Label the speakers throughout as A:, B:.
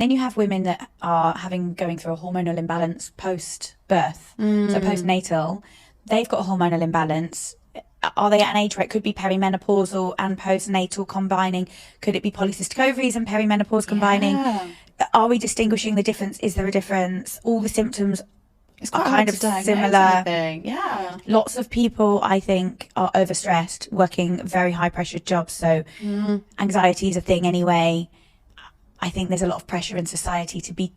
A: Then you have women that are going through a hormonal imbalance post-birth, so postnatal. They've got a hormonal imbalance. Are they at an age where it could be perimenopausal and postnatal combining? Could it be polycystic ovaries and perimenopause combining? Are we distinguishing the difference? Is there a difference? All the symptoms are kind of similar.
B: Yeah.
A: Lots of people, I think, are overstressed, working very high pressured jobs. So anxiety is a thing anyway. I think there's a lot of pressure in society to be.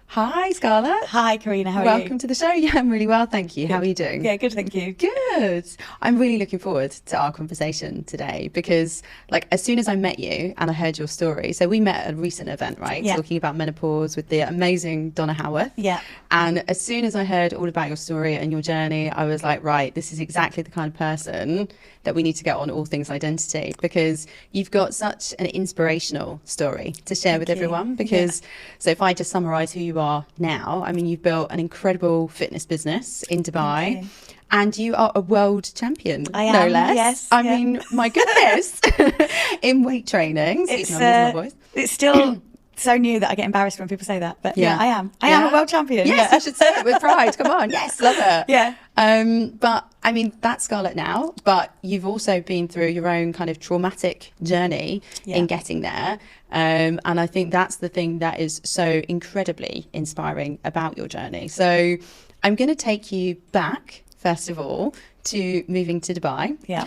B: Hi, Scarlett.
A: Hi, Karina. How are you?
B: Welcome to the show. Yeah, I'm really well, thank you.
A: Good.
B: How are you doing?
A: Yeah, good, thank you.
B: Good. I'm really looking forward to our conversation today because, like, as soon as I met you and I heard your story, so we met at a recent event, right?
A: Yeah.
B: Talking about menopause with the amazing Donna Howarth.
A: Yeah.
B: And as soon as I heard all about your story and your journey, I was like, right, this is exactly the kind of person that we need to get on all things identity, because you've got such an inspirational story to share with everyone. Because so if I just summarize who you are now, I mean, you've built an incredible fitness business in Dubai. And you are a world champion,
A: I am,
B: no less.
A: yes.
B: I mean, my goodness, in weight training.
A: It's,
B: I'm losing my voice.
A: it's still so new that I get embarrassed when people say that. But yeah, I am. I am a world champion.
B: Yes, you should say it with pride. Come on. Yes, love it.
A: Yeah.
B: But I mean, that's Scarlett now, but you've also been through your own kind of traumatic journey in getting there. And I think that's the thing that is so incredibly inspiring about your journey. So I'm going to take you back, first of all, to moving to Dubai.
A: Yeah.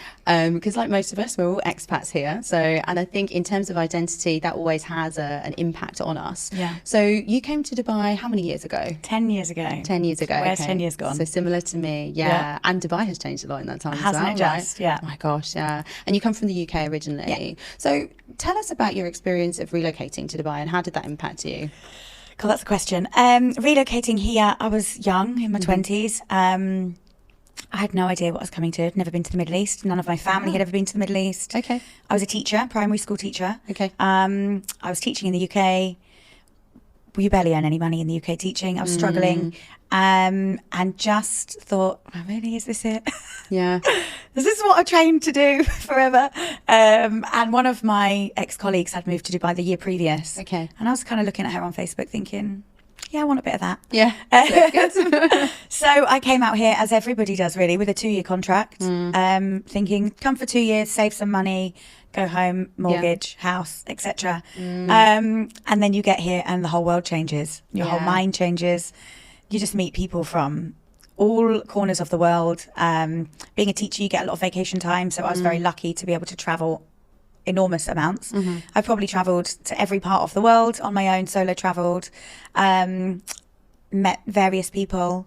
B: Because like most of us, we're all expats here. So, and I think in terms of identity, that always has an impact on us.
A: Yeah.
B: So you came to Dubai how many years ago?
A: 10 years ago.
B: 10 years ago.
A: Where's 10 years gone?
B: So similar to me, yeah. And Dubai has changed a lot in that time
A: Hasn't
B: as well,
A: it just? Yeah.
B: Oh my gosh, yeah. And you come from the UK originally.
A: Yeah.
B: So tell us about your experience of relocating to Dubai and how did that impact you?
A: God, that's a question. Relocating here, I was young, in my 20s. I had no idea what I was coming to. I'd never been to the Middle East. None of my family had ever been to the Middle East.
B: Okay.
A: I was a teacher, primary school teacher.
B: Okay.
A: I was teaching in the UK. You barely earn any money in the UK teaching. I was struggling. And just thought, oh, really, is this it?
B: Yeah.
A: Is this what I trained to do forever? And one of my ex-colleagues had moved to Dubai the year previous.
B: Okay.
A: And I was kind of looking at her on Facebook thinking, yeah, I want a bit of that.
B: Yeah.
A: So I came out here, as everybody does really, with a 2-year contract, thinking come for 2 years, save some money, go home, mortgage, house, etc. And then you get here and the whole world changes. Your whole mind changes. You just meet people from all corners of the world. Being a teacher, you get a lot of vacation time. So I was very lucky to be able to travel enormous amounts. I've probably traveled to every part of the world on my own, solo traveled, met various people.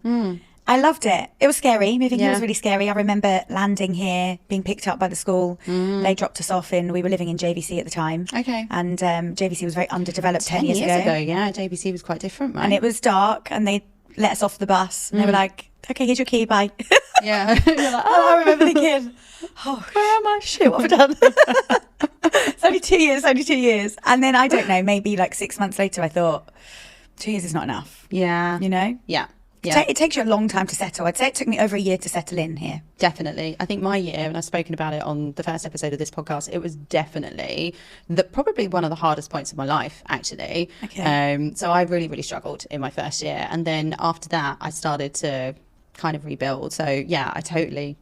A: I loved it. It was scary. Moving here was really scary. I remember landing here, being picked up by the school. They dropped us off we were living in JVC at the time.
B: Okay.
A: And JVC was very underdeveloped 10 years ago.
B: Yeah, JVC was quite different, right?
A: And it was dark and they let us off the bus and they were like, okay, here's your key, bye.
B: Yeah. You're like,
A: I remember thinking, oh, where am I? Shit, what have I done? It's only 2 years, only 2 years. And then, I don't know, maybe like 6 months later, I thought, 2 years is not enough.
B: Yeah.
A: You know?
B: Yeah. Yeah.
A: It takes you a long time to settle. I'd say it took me over a year to settle in here.
B: Definitely. I think my year, and I've spoken about it on the first episode of this podcast, it was definitely probably one of the hardest points of my life, actually.
A: Okay.
B: So I really, really struggled in my first year. And then after that, I started to kind of rebuild. So yeah, I totally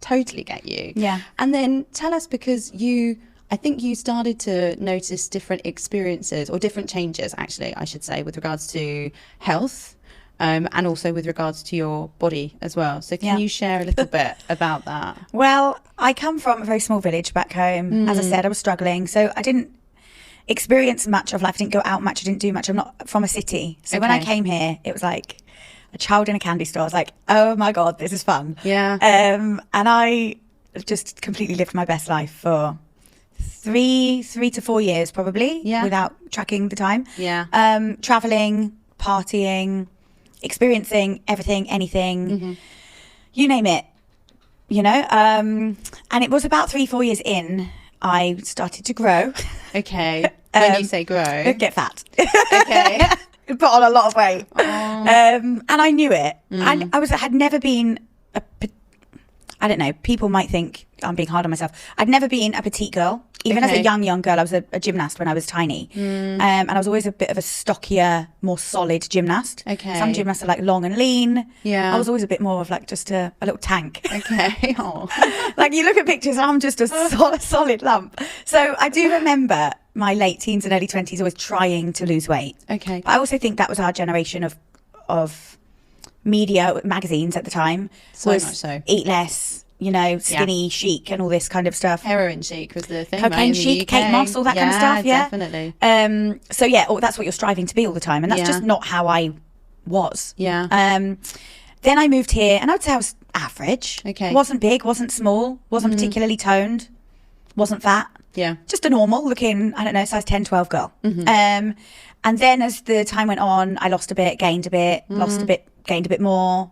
B: get you.
A: Yeah.
B: And then tell us, because I think you started to notice different experiences or different changes, actually, I should say, with regards to health. And also with regards to your body as well. So can you share a little bit about that?
A: Well, I come from a very small village back home. As I said, I was struggling. So I didn't experience much of life. I didn't go out much. I didn't do much. I'm not from a city. So when I came here, it was like a child in a candy store. I was like, oh my God, this is fun.
B: Yeah.
A: And I just completely lived my best life for three to 4 years probably, without tracking the time.
B: Yeah.
A: Traveling, partying, experiencing everything, anything, you name it, you know. And it was about 3-4 years in, I started to grow.
B: Okay. When you say grow,
A: get fat.
B: Okay.
A: Put on a lot of weight. And I knew it. And I had never been I don't know, people might think I'm being hard on myself. I'd never been a petite girl. Even as a young girl, I was a gymnast when I was tiny. And I was always a bit of a stockier, more solid gymnast.
B: Okay.
A: Some gymnasts are like long and lean.
B: Yeah.
A: I was always a bit more of like just a little tank.
B: Okay. Oh.
A: Like you look at pictures, I'm just a solid lump. So I do remember my late teens and early 20s always trying to lose weight.
B: Okay.
A: But I also think that was our generation of media, magazines at the time.
B: So much so.
A: Eat less, you know, skinny chic and all this kind of stuff.
B: Heroin chic was the thing,
A: Cocaine
B: right, in
A: chic,
B: the UK.
A: Kate Moss, all that kind of stuff. Yeah,
B: definitely.
A: So yeah, that's what you're striving to be all the time, and that's just not how I was.
B: Yeah.
A: Then I moved here, and I would say I was average.
B: Okay.
A: Wasn't big, wasn't small, wasn't particularly toned, wasn't fat.
B: Yeah.
A: Just a normal looking, I don't know, size 10, 12 girl. And then as the time went on, I lost a bit, gained a bit, lost a bit, gained a bit more.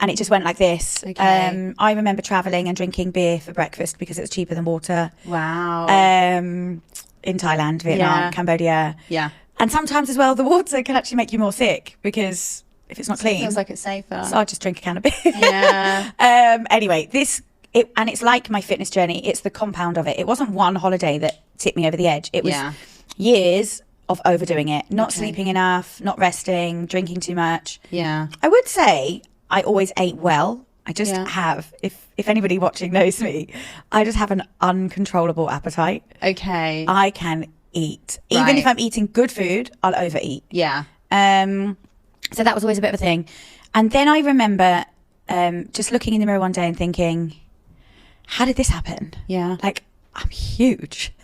A: And it just went like this.
B: Okay.
A: I remember traveling and drinking beer for breakfast because it was cheaper than water.
B: Wow.
A: In Thailand, Vietnam, Cambodia.
B: Yeah.
A: And sometimes as well, the water can actually make you more sick because if it's not clean.
B: Feels like it's safer.
A: So I'll just drink a can of beer.
B: Yeah.
A: Anyway, and it's like my fitness journey. It's the compound of it. It wasn't one holiday that tipped me over the edge. It was years of overdoing it, not sleeping enough, not resting, drinking too much.
B: Yeah.
A: I would say I always ate well. I just have, if anybody watching knows me, I just have an uncontrollable appetite.
B: Okay.
A: I can eat. Even if I'm eating good food, I'll overeat.
B: Yeah.
A: So that was always a bit of a thing. And then I remember just looking in the mirror one day and thinking, how did this happen?
B: Yeah.
A: Like, I'm huge.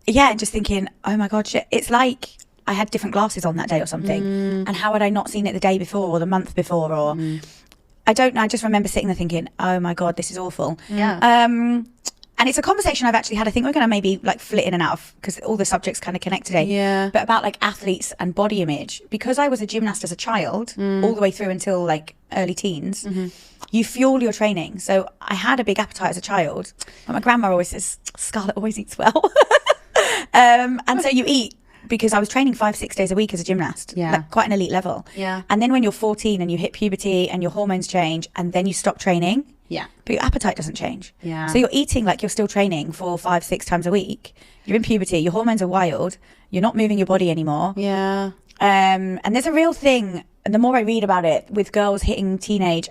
A: Yeah, and just thinking, oh my God, shit. It's like I had different glasses on that day or something. And how had I not seen it the day before or the month before? Or I don't know. I just remember sitting there thinking, oh my God, this is awful.
B: Yeah.
A: And it's a conversation I've actually had. I think we're going to maybe like flit in and out of, because all the subjects kind of connect today.
B: Yeah.
A: But about like athletes and body image, because I was a gymnast as a child, all the way through until like early teens, you fuel your training. So I had a big appetite as a child. But my grandma always says, Scarlett always eats well. And so you eat, because I was training 5-6 days a week as a gymnast, like quite an elite level.
B: Yeah.
A: And then when you're 14 and you hit puberty and your hormones change and then you stop training, but your appetite doesn't change.
B: Yeah.
A: So you're eating like you're still training 4-5-6 times a week. You're in puberty, your hormones are wild, you're not moving your body anymore.
B: Yeah.
A: And there's a real thing, and the more I read about it, with girls hitting teenage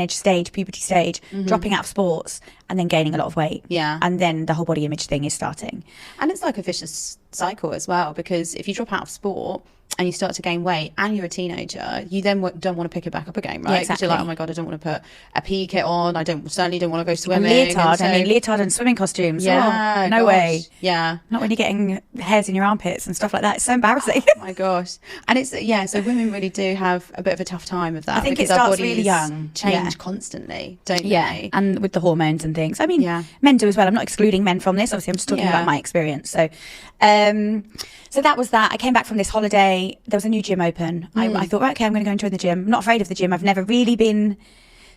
A: stage, puberty stage, dropping out of sports and then gaining a lot of weight.
B: Yeah.
A: And then the whole body image thing is starting.
B: And it's like a vicious cycle as well, because if you drop out of sport and you start to gain weight and you're a teenager, you then don't want to pick it back up again, right?
A: Yeah, exactly.
B: Because you're like, oh my God, I don't want to put a PE kit on. I certainly don't want to go swimming.
A: Leotard, leotard and swimming costumes.
B: Yeah.
A: Oh, no way.
B: Yeah.
A: Not when you're getting hairs in your armpits and stuff like that. It's so embarrassing.
B: Oh my gosh. And it's, so women really do have a bit of a tough time of that.
A: I think it
B: our
A: starts
B: bodies
A: really young.
B: change constantly, don't they?
A: And with the hormones and things. I mean, men do as well. I'm not excluding men from this. Obviously, I'm just talking about my experience. So, so that was that. I came back from this holiday. There was a new gym open. I thought, right, okay, I'm going to go and join the gym. I'm not afraid of the gym. I've never really been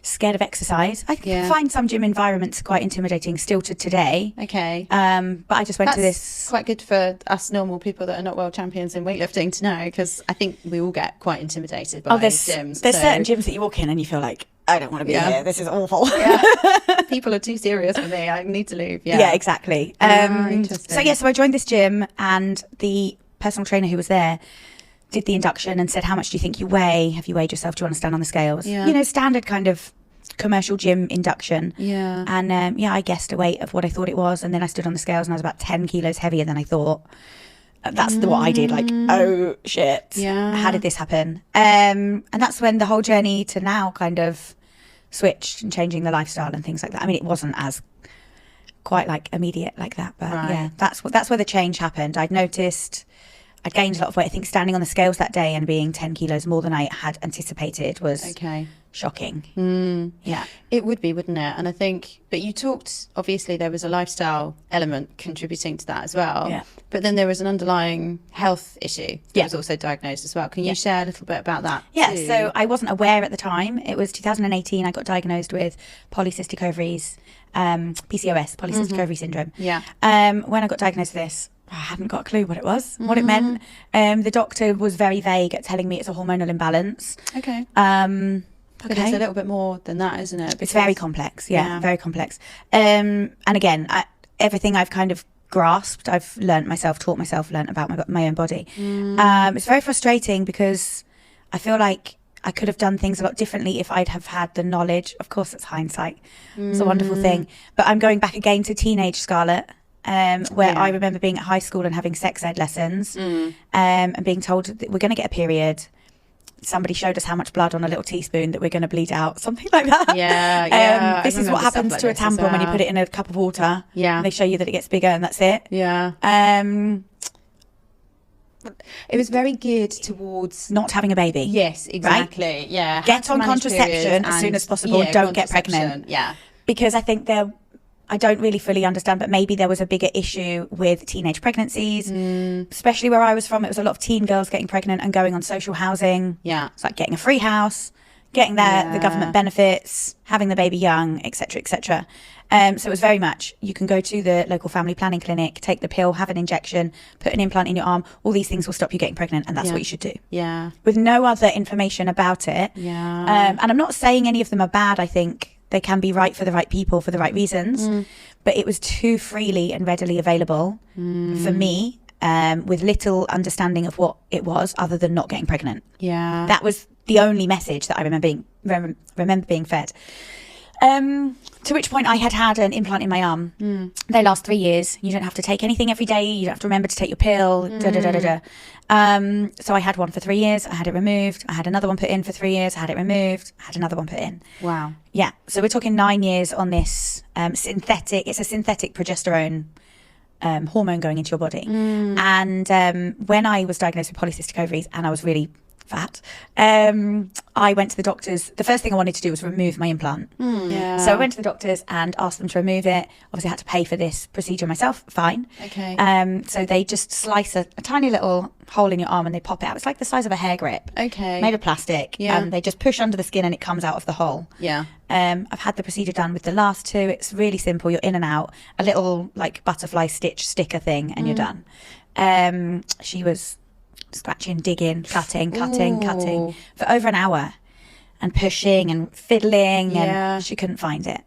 A: scared of exercise. I find some gym environments quite intimidating still to today.
B: Okay.
A: But I just went to this.
B: Quite good for us normal people that are not world champions in weightlifting to know, because I think we all get quite intimidated by gyms.
A: There's certain gyms that you walk in and you feel like, I don't want to be here. This is awful.
B: People are too serious for me. I need to leave.
A: Yeah, exactly. So I joined this gym, and the personal trainer who was there did the induction and said, how much do you think you weigh? Have you weighed yourself? Do you want to stand on the scales?
B: Yeah.
A: You know, standard kind of commercial gym induction.
B: Yeah.
A: And I guessed a weight of what I thought it was. And then I stood on the scales and I was about 10 kilos heavier than I thought. That's what I did. Like, oh shit.
B: Yeah.
A: How did this happen? And that's when the whole journey to now kind of switched and changing the lifestyle and things like that. I mean, it wasn't as quite like immediate like that, but yeah, that's where the change happened. I'd noticed I'd gained a lot of weight. I think standing on the scales that day and being 10 kilos more than I had anticipated was shocking. Yeah.
B: It would be, wouldn't it? And I think, but you talked, obviously there was a lifestyle element contributing to that as well.
A: Yeah.
B: But then there was an underlying health issue that was also diagnosed as well. Can you share a little bit about that?
A: Yeah,
B: too?
A: so I wasn't aware at the time. It was 2018, I got diagnosed with polycystic ovaries, PCOS, polycystic ovary syndrome.
B: Yeah.
A: When I got diagnosed with this, I hadn't got a clue what it was, what it meant. The doctor was very vague at telling me it's a hormonal imbalance.
B: Okay. But it's a little bit more than that, isn't it?
A: It's very complex. Very complex. And again, everything I've kind of grasped, I've learned about my own body. It's very frustrating because I feel like I could have done things a lot differently if I'd have had the knowledge. Of course, it's hindsight. It's a wonderful thing. But I'm going back again to teenage Scarlett, where I remember being at high school and having sex ed lessons and being told that we're going to get a period. Somebody showed us how much blood on a little teaspoon that we're going to bleed out, something like that. This is what happens to a tampon when you put it in a cup of water. And they show you that it gets bigger and that's it.
B: It was very geared towards
A: not having a baby.
B: Yes, exactly. Right?
A: Get on contraception as soon as possible. Don't get pregnant. Because I think I don't really fully understand, but maybe there was a bigger issue with teenage pregnancies, especially where I was from. It was a lot of teen girls getting pregnant and going on social housing. It's like getting a free house, getting the government benefits, having the baby young, etc., etc. So it was very much, you can go to the local family planning clinic, take the pill, have an injection, put an implant in your arm. All these things will stop you getting pregnant, and that's what you should do. With no other information about it. And I'm not saying any of them are bad. I think they can be right for the right people for the right reasons, but it was too freely and readily available for me, with little understanding of what it was other than not getting pregnant. That was the only message that I remember being fed. To which point I had an implant in my arm. They last 3 years. You don't have to take anything every day. You don't have to remember to take your pill. So I had one for 3 years. I had it removed. I had another one put in for 3 years. I had it removed. I had another one put in.
B: Wow.
A: Yeah. So we're talking 9 years on this synthetic. It's a synthetic progesterone hormone going into your body. And when I was diagnosed with polycystic ovaries and I was really fat, I went to the doctors. The first thing I wanted to do was remove my implant. So I went to the doctors and asked them to remove it. Obviously I had to pay for this procedure myself. Fine. So they just slice a tiny little hole in your arm and they pop it out. It's like the size of a hair grip, made of plastic, and they just push under the skin and it comes out of the hole. I've had the procedure done with the last two. It's really simple. You're in and out, a little like butterfly stitch sticker thing, and you're done. She was scratching, digging, cutting for over an hour and pushing and fiddling, and she couldn't find it.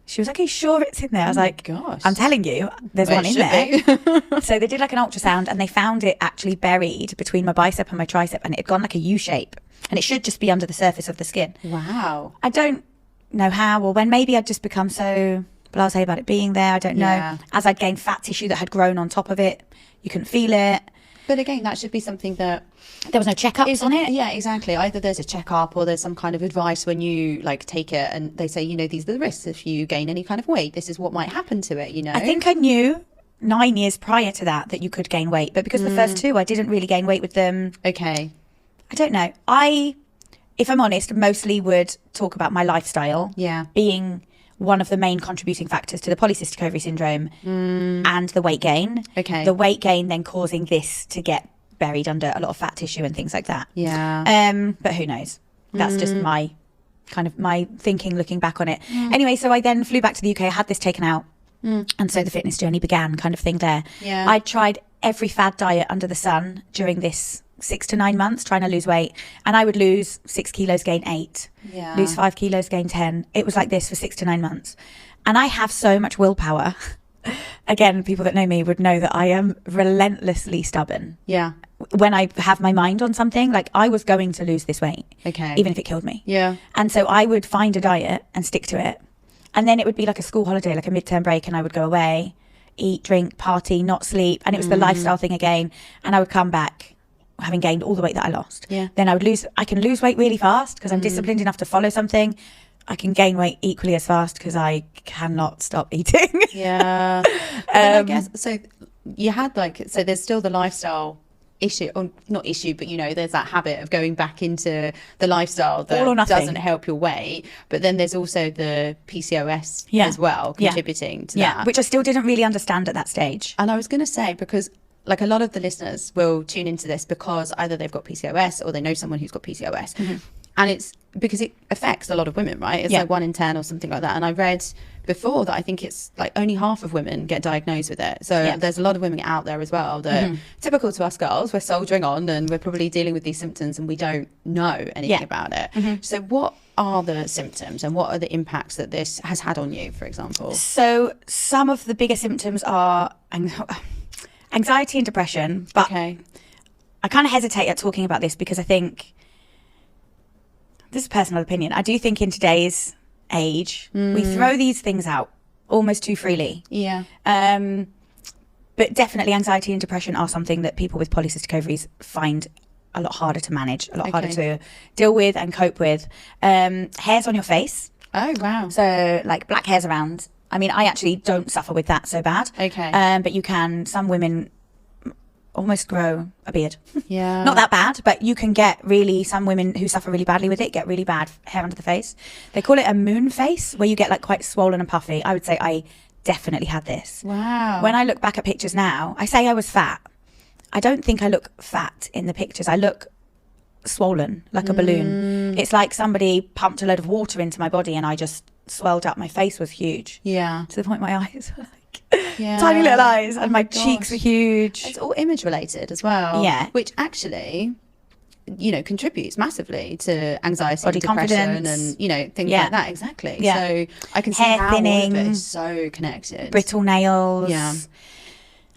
A: She was like, "Are you sure it's in there?" I was like,
B: "Gosh,
A: I'm telling you, there's one in there." So they did like an ultrasound and they found it actually buried between my bicep and my tricep, and it had gone like a U shape, and it should just be under the surface of the skin.
B: Wow.
A: I don't know how or when. Maybe I'd just become so blasé about it being there. I don't know. As I'd gained fat tissue that had grown on top of it, you couldn't feel it.
B: But again, that should be something that
A: there was no checkups on it.
B: Yeah, exactly. Either there's a checkup or there's some kind of advice when you like take it and they say, these are the risks if you gain any kind of weight. This is what might happen to it,
A: I think I knew 9 years prior to that you could gain weight, but because the first two I didn't really gain weight with them.
B: Okay.
A: I don't know. If I'm honest, mostly would talk about my lifestyle being one of the main contributing factors to the polycystic ovary syndrome and the weight gain. The weight gain then causing this to get buried under a lot of fat tissue and things like that. But who knows? That's just my thinking looking back on it. Anyway, so I then flew back to the UK. I had this taken out. And so the fitness journey began, kind of thing there. I tried every fad diet under the sun during this 6 to 9 months trying to lose weight, and I would lose 6 kilos, gain 8, lose 5 kilos, gain 10. It was like this for 6 to 9 months, and I have so much willpower. Again, people that know me would know that I am relentlessly stubborn. When I have my mind on something, like I was going to lose this weight, even if it killed me. And so I would find a diet and stick to it, and then it would be like a school holiday, like a midterm break, and I would go away, eat, drink, party, not sleep, and it was the lifestyle thing again, and I would come back having gained all the weight that I lost. Then I can lose weight really fast because I'm disciplined enough to follow something. I can gain weight equally as fast because I cannot stop eating.
B: I guess so. You had so there's still the lifestyle issue, or not issue, but there's that habit of going back into the lifestyle that doesn't help your weight, but then there's also the PCOS as well contributing to that,
A: which I still didn't really understand at that stage.
B: And I was going to say, because a lot of the listeners will tune into this because either they've got PCOS or they know someone who's got PCOS. And it's because it affects a lot of women, right? It's like 1 in 10 or something like that. And I read before that I think it's like only half of women get diagnosed with it. So there's a lot of women out there as well that typical to us girls, we're soldiering on and we're probably dealing with these symptoms and we don't know anything about it. So what are the symptoms and what are the impacts that this has had on you, for example?
A: So some of the bigger symptoms are anxiety and depression, but
B: Okay.
A: I kind of hesitate at talking about this because I think, this is personal opinion, I do think in today's age, we throw these things out almost too freely.
B: Yeah.
A: But definitely anxiety and depression are something that people with polycystic ovaries find a lot harder to manage, a lot harder to deal with and cope with. Hairs on your face.
B: Oh, wow.
A: So like black hairs around. I mean, I actually don't suffer with that so bad.
B: Okay.
A: But you can, some women almost grow a beard.
B: Yeah.
A: Not that bad, but you can get really, some women who suffer really badly with it get really bad hair under the face. They call it a moon face, where you get like quite swollen and puffy. I would say I definitely had this.
B: Wow.
A: When I look back at pictures now, I say I was fat. I don't think I look fat in the pictures. I look swollen, like a balloon. It's like somebody pumped a load of water into my body and I just swelled up. My face was huge.
B: Yeah.
A: To the point my eyes were like
B: Yeah.
A: tiny little eyes, and my
B: gosh.
A: cheeks were huge.
B: It's all image related as well.
A: Yeah.
B: Which actually, you know, contributes massively to anxiety,
A: Body
B: and depression,
A: confidence.
B: and, you know, things
A: Yeah.
B: like that. Exactly.
A: Yeah.
B: So I can see
A: Hair
B: how all of
A: thinning,
B: it is so connected.
A: Brittle nails.
B: Yeah.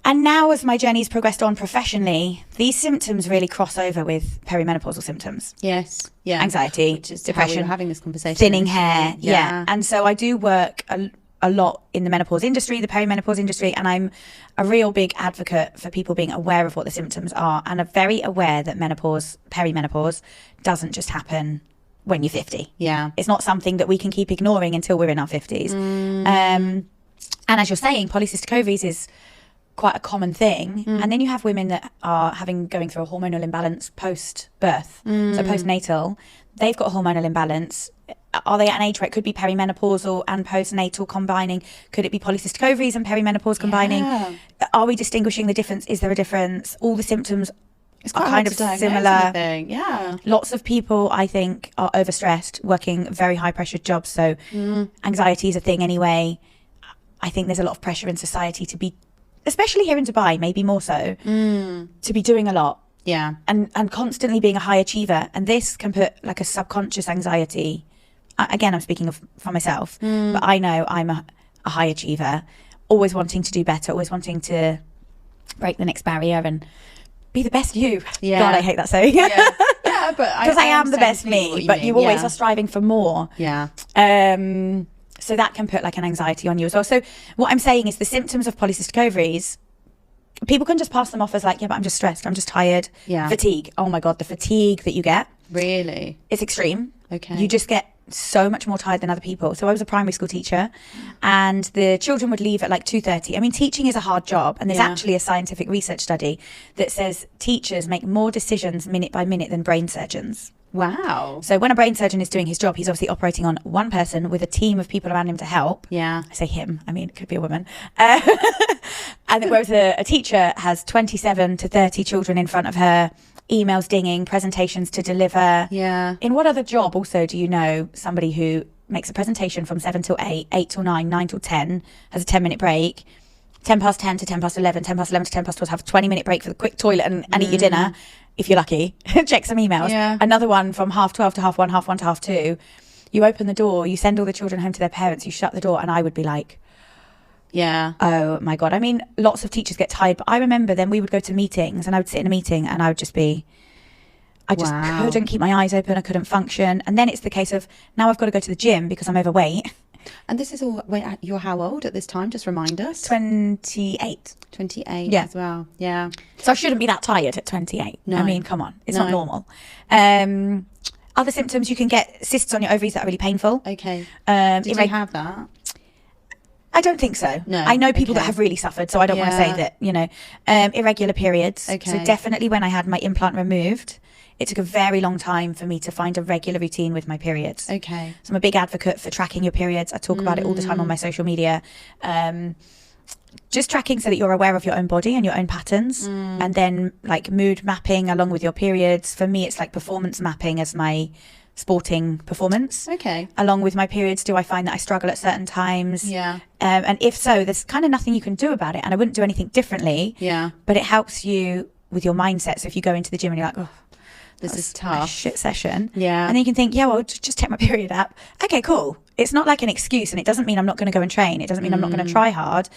A: And now, as my journey's progressed on professionally, these symptoms really cross over with perimenopausal symptoms.
B: Yes. Yeah.
A: Anxiety,
B: Which is
A: depression,
B: how we were having this conversation.
A: thinning hair.
B: Yeah.
A: Yeah. And so I do work a lot in the menopause industry, the perimenopause industry, and I'm a real big advocate for people being aware of what the symptoms are and are very aware that perimenopause doesn't just happen when you're 50.
B: Yeah.
A: It's not something that we can keep ignoring until we're in our 50s. And as you're saying, polycystic ovaries is quite a common thing. And then you have women that are going through a hormonal imbalance post-birth, so postnatal. They've got a hormonal imbalance. Are they at an age where it could be perimenopausal and postnatal combining? Could it be polycystic ovaries and perimenopause combining?
B: Yeah.
A: Are we distinguishing the difference? Is there a difference? All the symptoms
B: It's
A: are
B: quite
A: kind
B: hard
A: of
B: to diagnose
A: similar.
B: anything. Yeah.
A: Lots of people, I think, are overstressed, working very high pressure jobs. So anxiety is a thing anyway. I think there's a lot of pressure in society to be, especially here in Dubai, maybe more so, to be doing a lot.
B: Yeah.
A: And constantly being a high achiever. And this can put like a subconscious anxiety. Again, I'm speaking for myself, but I know I'm a high achiever, always wanting to do better, always wanting to break the next barrier and be the best you.
B: Yeah.
A: God, I hate that saying.
B: Yeah. Yeah, but
A: Because I am the
B: understand
A: best
B: completely what
A: me, but
B: mean.
A: you always
B: Yeah.
A: are striving for more.
B: Yeah.
A: So that can put like an anxiety on you as well. So what I'm saying is the symptoms of polycystic ovaries, people can just pass them off as like, yeah, but I'm just stressed, I'm just tired.
B: Yeah.
A: Fatigue. Oh my God, the fatigue that you get
B: Really?
A: is extreme.
B: Okay.
A: You just get so much more tired than other people. So I was a primary school teacher and the children would leave at like 2:30. I mean, teaching is a hard job. And there's
B: Yeah.
A: actually a scientific research study that says teachers make more decisions minute by minute than brain surgeons.
B: Wow.
A: So when a brain surgeon is doing his job, he's obviously operating on one person with a team of people around him to help.
B: Yeah.
A: I say him, I mean, it could be a woman. And then whereas a teacher has 27 to 30 children in front of her, emails dinging, presentations to deliver.
B: Yeah.
A: In what other job also do you know somebody who makes a presentation from 7 till 8, 8 till 9, 9 till 10, has a 10-minute break, 10 past 10 to 10 past 11, 10 past 11 to 10 past 12, have a 20-minute break for the quick toilet and eat your dinner, if you're lucky, check some emails.
B: Yeah.
A: Another one from 12:30 to 1:30, 1:30 to 2:30. You open the door, you send all the children home to their parents, you shut the door, and I would be like,
B: Yeah.
A: oh my God. I mean, lots of teachers get tired, but I remember then we would go to meetings and I would sit in a meeting and I would just be, I just
B: Wow.
A: couldn't keep my eyes open. I couldn't function. And then it's the case of now I've got to go to the gym because I'm overweight.
B: And this is all, wait, you're how old at this time? Just remind us.
A: 28.
B: 28
A: Yeah.
B: as well. Yeah.
A: So I shouldn't be that tired at 28.
B: No.
A: I mean, come on. It's
B: No.
A: not normal. Other symptoms, you can get cysts on your ovaries that are really painful.
B: Okay. Did you
A: Irreg-
B: have that?
A: I don't think so.
B: No,
A: I know people that
B: okay.
A: have really suffered, so I don't want to
B: Yeah.
A: say that, you know, irregular periods.
B: Okay.
A: So definitely when I had my implant removed, it took a very long time for me to find a regular routine with my periods.
B: Okay.
A: So I'm a big advocate for tracking your periods. I talk about it all the time on my social media. Just tracking so that you're aware of your own body and your own patterns. And then like mood mapping along with your periods. For me, it's like performance mapping as my sporting performance.
B: Okay.
A: Along with my periods, do I find that I struggle at certain times?
B: Yeah.
A: And if so, there's kind of nothing you can do about it. And I wouldn't do anything differently.
B: Yeah.
A: But it helps you with your mindset. So if you go into the gym and you're like, oh,
B: this is
A: a
B: tough.
A: shit session.
B: Yeah.
A: And then you can think, yeah, well, just take my period app. Okay, cool. It's not like an excuse, and it doesn't mean I'm not going to go and train. It doesn't mean I'm not going to try hard.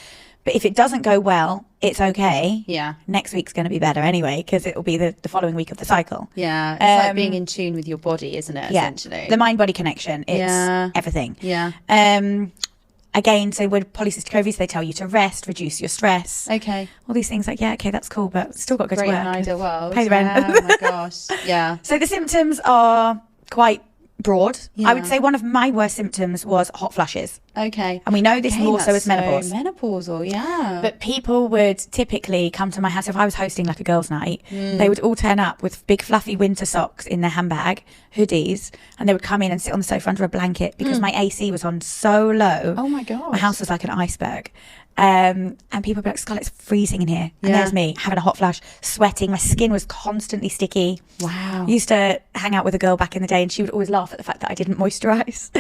A: But if it doesn't go well, it's okay.
B: Yeah.
A: Next week's going to be better anyway, because it will be the following week of the cycle.
B: Yeah. It's like being in tune with your body, isn't it?
A: Yeah.
B: Essentially.
A: The mind-body connection. It's everything.
B: Yeah.
A: Again, so with polycystic ovaries, they tell you to rest, reduce your stress.
B: Okay.
A: All these things like, yeah, okay, that's cool, but still got to go
B: Great
A: to work.
B: in an ideal world.
A: Pay the rent.
B: Yeah, oh my gosh. Yeah.
A: So the symptoms are quite broad.
B: Yeah.
A: I would say one of my worst symptoms was hot flushes.
B: Okay.
A: And we know this more so as menopause.
B: Menopausal, yeah.
A: But people would typically come to my house. If I was hosting like a girls' night, they would all turn up with big fluffy winter socks in their handbag, hoodies, and they would come in and sit on the sofa under a blanket because my AC was on so low.
B: Oh my god.
A: My house was like an iceberg. And people would be like, Scarlett, it's freezing in here. And
B: Yeah.
A: there's me having a hot flush, sweating. My skin was constantly sticky.
B: Wow.
A: I used to hang out with a girl back in the day, and she would always laugh at the fact that I didn't moisturize.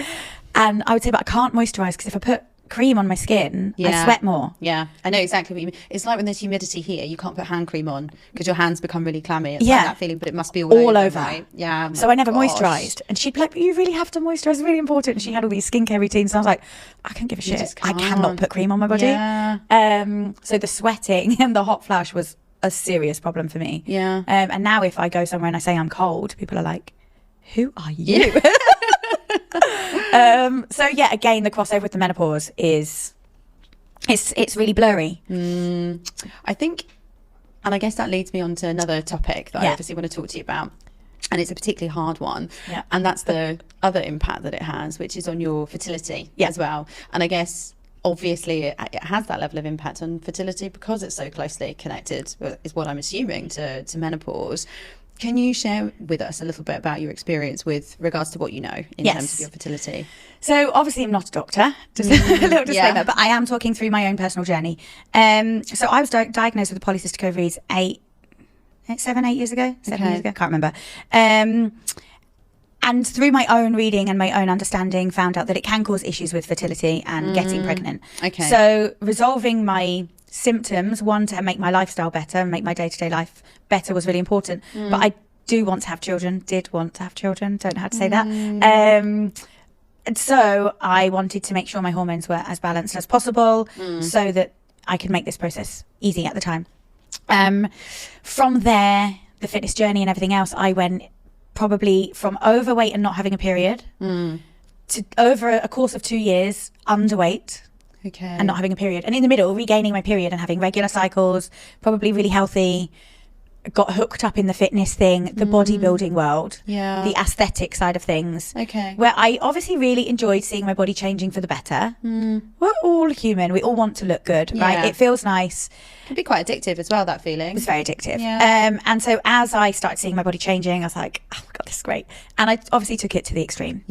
A: And I would say, but I can't moisturize because if I put cream on my skin, I sweat more.
B: Yeah, I know exactly what you mean. It's like when there's humidity here, you can't put hand cream on because your hands become really clammy. It's like that feeling, but it must be all over. Right? Yeah.
A: So I never moisturized. And she'd be like, but you really have to moisturize. It's really important. And she had all these skincare routines. And I was like, I can't give a shit. I cannot put cream on my body.
B: Yeah.
A: So the sweating and the hot flash was a serious problem for me.
B: Yeah.
A: And now if I go somewhere and I say I'm cold, people are like, who are you? So yeah, again, the crossover with the menopause is it's really blurry.
B: I think, and I guess that leads me on to another topic that I obviously want to talk to you about, and it's a particularly hard one, and that's the other impact that it has, which is on your fertility as well. And I guess obviously it has that level of impact on fertility because it's so closely connected, is what I'm assuming, to menopause. Can you share with us a little bit about your experience with regards to what you know in terms of your fertility?
A: So obviously I'm not a doctor, just a little disclaimer, but I am talking through my own personal journey. So I was diagnosed with polycystic ovaries 8 years ago, 7 years ago, can't remember. And through my own reading and my own understanding, found out that it can cause issues with fertility and getting pregnant.
B: Okay.
A: So resolving my symptoms, one, to make my lifestyle better and make my day-to-day life better, was really important. But I did want to have children, don't know how to say that. And so I wanted to make sure my hormones were as balanced as possible so that I could make this process easy at the time. From there, the fitness journey and everything else, I went probably from overweight and not having a period to, over a course of 2 years, underweight and not having a period. And in the middle, regaining my period and having regular cycles, probably really healthy. Got hooked up in the fitness thing, the bodybuilding world, the aesthetic side of things, where I obviously really enjoyed seeing my body changing for the better. We're all human. We all want to look good, right? It feels nice.
B: It can be quite addictive as well, that feeling.
A: It's very addictive. And so as I started seeing my body changing, I was like, oh my God, this is great. And I obviously took it to the extreme.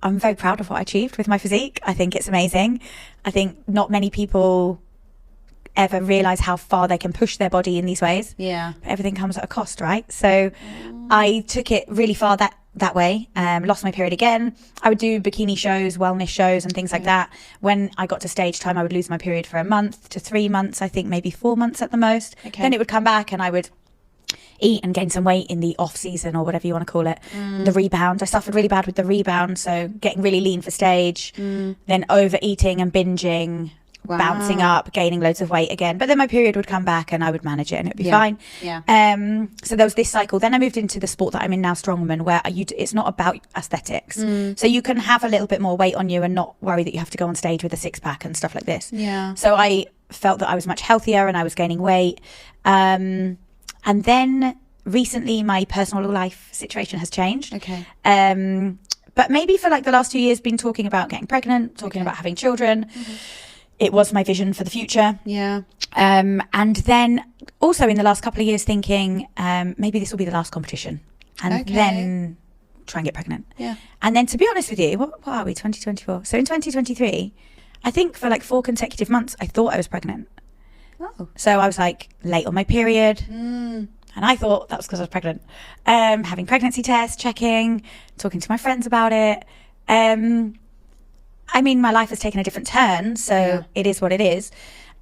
A: I'm very proud of what I achieved with my physique. I think it's amazing. I think not many people ever realize how far they can push their body in these ways. But everything comes at a cost, right? So I took it really far that way. Lost my period again. I would do bikini shows, wellness shows and things like that. When I got to stage time, I would lose my period for a month to 3 months, I think maybe 4 months at the most. Then it would come back and I would eat and gain some weight in the off season, or whatever you want to call it. The rebound, I suffered really bad with the rebound, so getting really lean for stage, then overeating and binging, bouncing up, gaining loads of weight again. But then my period would come back and I would manage it and it'd be fine. So there was this cycle. Then I moved into the sport that I'm in now, strongwoman, where it's not about aesthetics. So you can have a little bit more weight on you and not worry that you have to go on stage with a six-pack and stuff like this. So I felt that I was much healthier and I was gaining weight. And then recently my personal life situation has changed. But maybe for like the last 2 years, been talking about getting pregnant, talking about having children. It was my vision for the future. And then also in the last couple of years thinking, maybe this will be the last competition. And then try and get pregnant. And then to be honest with you, what are we, 2024? So in 2023, I think for like 4 consecutive months, I thought I was pregnant. So I was like late on my period. And I thought that was because I was pregnant. Having pregnancy tests, checking, talking to my friends about it. I mean, my life has taken a different turn, so it is what it is.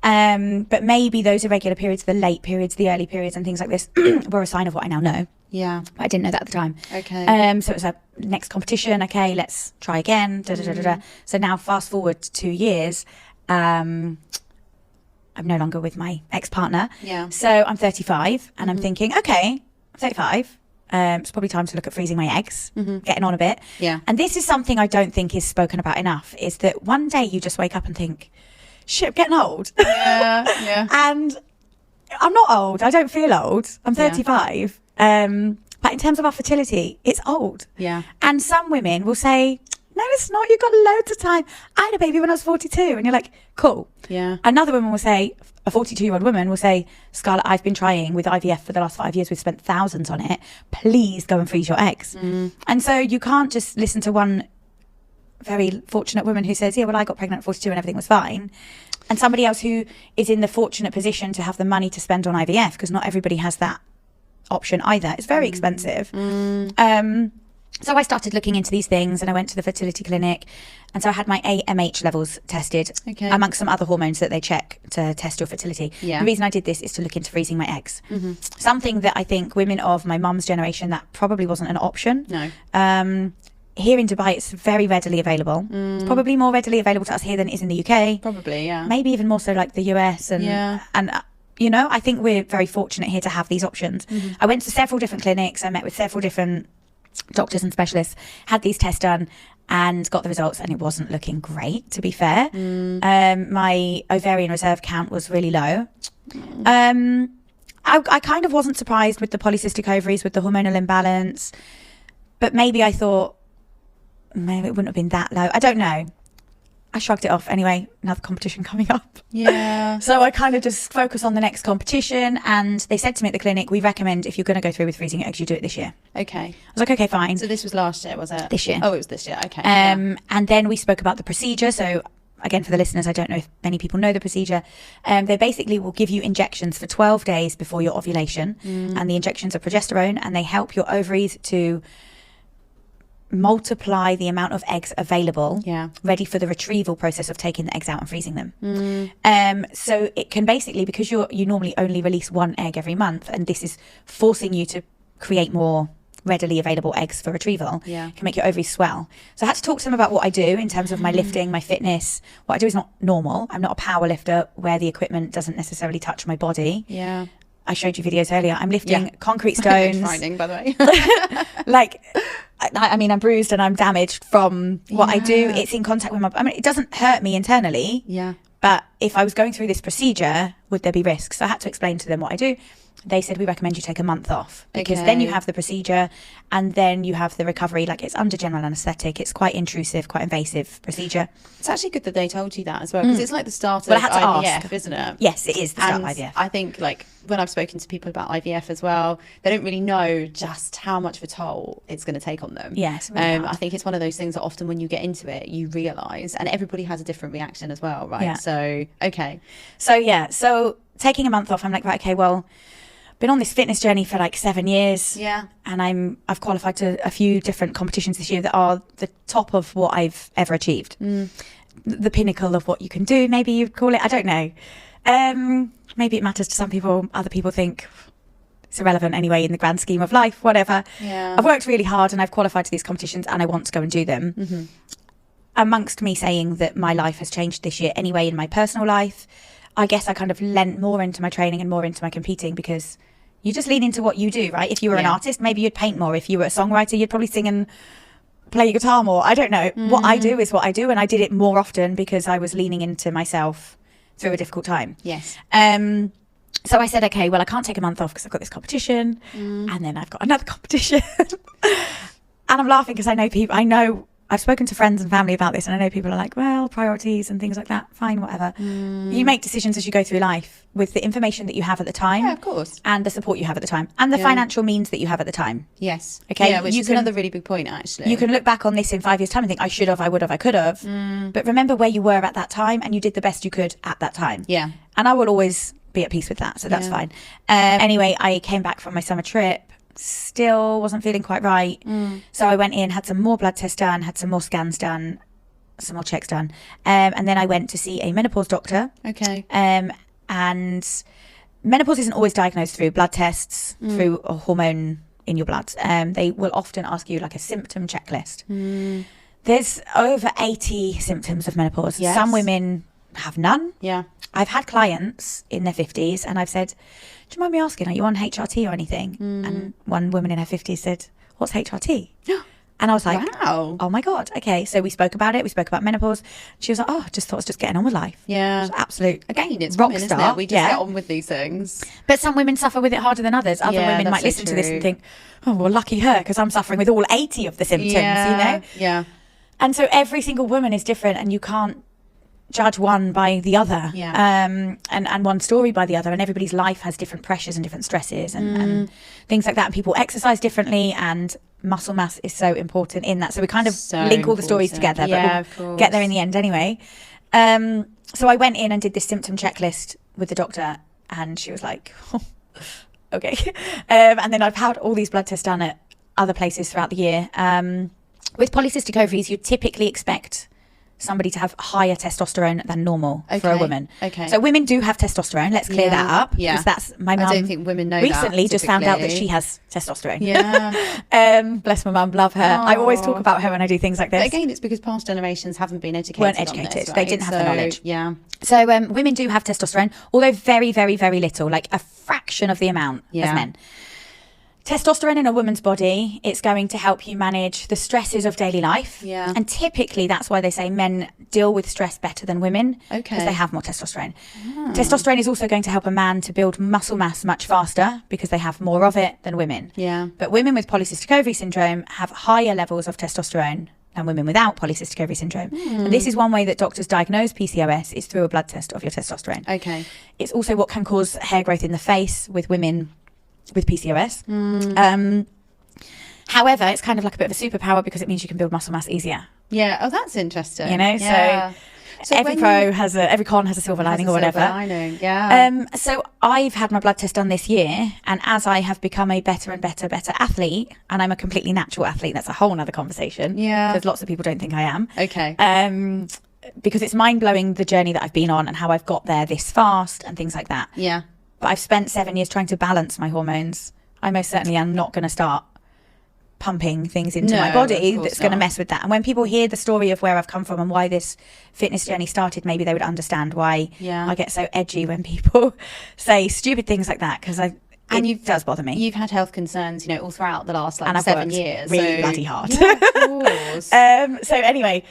A: But maybe those irregular periods, the late periods, the early periods and things like this were a sign of what I now know.
B: Yeah.
A: But I didn't know that at the time.
B: Okay.
A: So it was a next competition. Okay, let's try again. So now fast forward to 2 years. I'm no longer with my ex-partner.
B: Yeah.
A: So I'm 35 and I'm thinking, okay, I'm 35. It's probably time to look at freezing my eggs, getting on a bit.
B: Yeah.
A: And this is something I don't think is spoken about enough, is that one day you just wake up and think, shit, I'm getting old.
B: Yeah. Yeah.
A: And I'm not old. I don't feel old. I'm 35. But in terms of our fertility, it's old.
B: Yeah.
A: And some women will say, no, it's not. You've got loads of time. I had a baby when I was 42. And you're like, cool.
B: Yeah.
A: Another woman will say, a 42-year-old woman will say, Scarlett, I've been trying with IVF for the last 5 years. We've spent thousands on it. Please go and freeze your eggs. And so you can't just listen to one very fortunate woman who says, yeah, well, I got pregnant at 42 and everything was fine. And somebody else who is in the fortunate position to have the money to spend on IVF, because not everybody has that option either. It's very expensive. So I started looking into these things and I went to the fertility clinic. And so I had my AMH levels tested, amongst some other hormones that they check to test your fertility.
B: Yeah.
A: The reason I did this is to look into freezing my eggs. Something that I think women of my mum's generation, that probably wasn't an option.
B: No.
A: Here in Dubai, it's very readily available. It's probably more readily available to us here than it is in the UK.
B: Probably, yeah.
A: Maybe even more so like the US. And you know, I think we're very fortunate here to have these options. I went to several different clinics. I met with several different doctors and specialists, had these tests done and got the results, and it wasn't looking great, to be fair. My ovarian reserve count was really low. I kind of wasn't surprised with the polycystic ovaries, with the hormonal imbalance, but maybe I thought maybe it wouldn't have been that low. I don't know. I shrugged it off anyway. Another competition coming up.
B: Yeah.
A: So I kind of just focus on the next competition. And they said to me at the clinic, we recommend if you're going to go through with freezing eggs, you do it this year.
B: Okay.
A: I was like, okay, fine.
B: So this was last year, was it?
A: This year.
B: Oh, it was this year. Okay.
A: And then we spoke about the procedure. So again, for the listeners, I don't know if many people know the procedure. They basically will give you injections for 12 days before your ovulation. And the injections are progesterone, and they help your ovaries to multiply the amount of eggs available, ready for the retrieval process of taking the eggs out and freezing them. So it can basically, because you normally only release one egg every month, and this is forcing you to create more readily available eggs for retrieval, can make your ovaries swell. So I had to talk to them about what I do in terms of my lifting, my fitness. What I do is not normal. I'm not a power lifter where the equipment doesn't necessarily touch my body. I showed you videos earlier. I'm lifting concrete stones.
B: Frightening, by the way.
A: Like, I mean, I'm bruised and I'm damaged from what I do. It's in contact with I mean, it doesn't hurt me internally. But if I was going through this procedure, would there be risks? So I had to explain to them what I do. They said, we recommend you take a month off, because then you have the procedure and then you have the recovery. Like, it's under general anaesthetic. It's quite intrusive, quite invasive procedure.
B: It's actually good that they told you that as well, because it's like the start of
A: I had to
B: IVF,
A: ask.
B: isn't it?
A: Yes, it is the start of IVF.
B: I think, like, when I've spoken to people about IVF as well, they don't really know just how much of a toll it's going to take on them.
A: Yes, really
B: I think it's one of those things that often when you get into it, you realise, and everybody has a different reaction as well, right?
A: Yeah.
B: So, okay.
A: So taking a month off, I'm like, right, okay, well, been on this fitness journey for like 7 years. And I've qualified to a few different competitions this year that are the top of what I've ever achieved. The pinnacle of what you can do, maybe you'd call it. I don't know. Maybe it matters to some people. Other people think it's irrelevant anyway in the grand scheme of life, whatever. I've worked really hard and I've qualified to these competitions and I want to go and do them. Amongst me saying that my life has changed this year anyway in my personal life, I guess I kind of lent more into my training and more into my competing, because you just lean into what you do, right? If you were an artist, maybe you'd paint more. If you were a songwriter, you'd probably sing and play your guitar more. I don't know. What I do is what I do, and I did it more often because I was leaning into myself through a difficult time. So I said, okay, well, I can't take a month off because I've got this competition, and then I've got another competition. And I'm laughing because I know I've spoken to friends and family about this, and I know people are like, well, priorities and things like that. Fine, whatever. You make decisions as you go through life with the information that you have at the time.
B: Yeah, of course.
A: And the support you have at the time. And the financial means that you have at the time.
B: Yes.
A: Okay.
B: Yeah, which is another really big point, actually.
A: You can look back on this in 5 years' time and think, I should have, I would have, I could have. But remember where you were at that time, and you did the best you could at that time.
B: Yeah.
A: And I will always be at peace with that. So that's fine. Anyway, I came back from my summer trip. Still wasn't feeling quite right. So I went in, had some more blood tests done, had some more scans done. some more checks done. And then I went to see a menopause doctor.
B: Okay.
A: And menopause isn't always diagnosed through blood tests, through a hormone in your blood. They will often ask you like a symptom checklist. There's over 80 symptoms of menopause.
B: Yes.
A: Some women have none.
B: Yeah.
A: I've had clients in their 50s and I've said, do you mind me asking, are you on HRT or anything? And one woman in her 50s said, what's HRT? And I was like,
B: wow.
A: Oh my God. Okay. So we spoke about it. We spoke about menopause. She was like, oh, just thought I was just getting on with life.
B: Yeah.
A: Absolute.
B: Again, it's
A: rock
B: women,
A: star.
B: isn't it? We just get on with these things.
A: But some women suffer with it harder than others. Other
B: Yeah,
A: women
B: that's
A: might
B: so
A: listen to this and
B: true.
A: think, oh, well, lucky her, because I'm suffering with all 80 of the symptoms, you know?
B: Yeah.
A: And so every single woman is different and you can't judge one by the other.
B: Yeah.
A: And one story by the other. And everybody's life has different pressures and different stresses and things like that. And people exercise differently, and muscle mass is so important in that. So we kind of
B: So
A: link all the stories
B: important.
A: together,
B: Yeah,
A: but
B: of
A: we'll
B: course.
A: get there in the end anyway. So I went in and did this symptom checklist with the doctor, and she was like, oh, okay. And then I've had all these blood tests done at other places throughout the year. With polycystic ovaries, you typically expect somebody to have higher testosterone than normal for a
B: Okay.
A: woman.
B: Okay.
A: So women do have testosterone. Let's clear that up.
B: Yeah.
A: Because that's my mum.
B: I don't think women know
A: recently
B: that,
A: just found out that
B: typically.
A: she has testosterone.
B: Yeah.
A: Bless my mum, love her. I always talk about her when I do things like this.
B: But again, it's because past generations haven't been educated.
A: Weren't
B: on
A: educated.
B: this,
A: They
B: right?
A: didn't have the knowledge.
B: Yeah.
A: So women do have testosterone, although very, very, very little, like a fraction of the amount as men. Testosterone in a woman's body, it's going to help you manage the stresses of daily life.
B: Yeah.
A: And typically that's why they say men deal with stress better than women.
B: Okay.
A: Because they have more testosterone. Testosterone is also going to help a man to build muscle mass much faster because they have more of it than women.
B: Yeah.
A: But women with polycystic ovary syndrome have higher levels of testosterone than women without polycystic ovary syndrome. And this is one way that doctors diagnose PCOS is through a blood test of your testosterone.
B: Okay.
A: It's also what can cause hair growth in the face with women with PCOS. However, it's kind of like a bit of a superpower because it means you can build muscle mass easier.
B: Yeah. Oh, that's interesting.
A: You know,
B: Yeah.
A: so every every con has a silver lining or whatever.
B: Lining. Yeah.
A: So I've had my blood test done this year, and as I have become a better and better athlete, and I'm a completely natural athlete, that's a whole nother conversation.
B: Yeah.
A: Because lots of people don't think I am.
B: Okay.
A: Because it's mind-blowing the journey that I've been on and how I've got there this fast and things like that.
B: Yeah.
A: But I've spent 7 years trying to balance my hormones. I most certainly am not going to start pumping things into my body that's going to mess with that. And when people hear the story of where I've come from and why this fitness journey started, maybe they would understand why I get so edgy when people say stupid things like that, because it does bother me.
B: You've had health concerns, you know, all throughout the last
A: and I've
B: 7
A: worked
B: years.
A: really bloody hard.
B: Yeah, of course.
A: So anyway,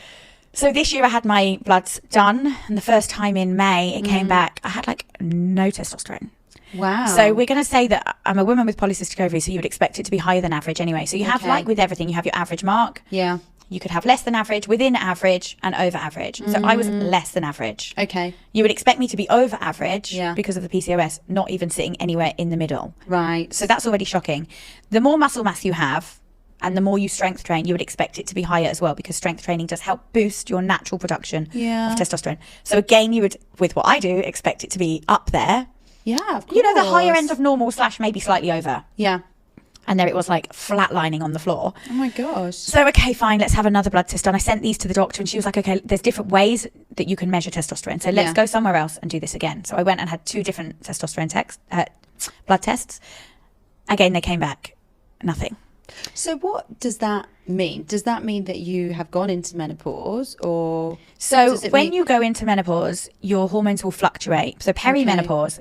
A: so this year I had my bloods done, and the first time in May it came back, I had like no testosterone.
B: Wow.
A: So we're going to say that I'm a woman with polycystic ovaries, so you would expect it to be higher than average anyway. So you have, like with everything, you have your average mark.
B: Yeah.
A: You could have less than average, within average, and over average. So I was less than average.
B: Okay.
A: You would expect me to be over average
B: Yeah.
A: because of the PCOS, not even sitting anywhere in the middle.
B: Right.
A: So that's already shocking. The more muscle mass you have, and the more you strength train, you would expect it to be higher as well, because strength training does help boost your natural production of testosterone. So again, you would, with what I do, expect it to be up there.
B: Yeah, of course.
A: You know, the higher end of normal / maybe slightly over.
B: Yeah.
A: And there it was like flatlining on the floor.
B: Oh my gosh.
A: So, okay, fine, let's have another blood test done. I sent these to the doctor and she was like, okay, there's different ways that you can measure testosterone. So let's go somewhere else and do this again. So I went and had 2 different testosterone blood tests. Again, they came back, nothing.
B: So what does that mean? Does that mean that you have gone into menopause, or
A: so when you go into menopause, your hormones will fluctuate. So perimenopause,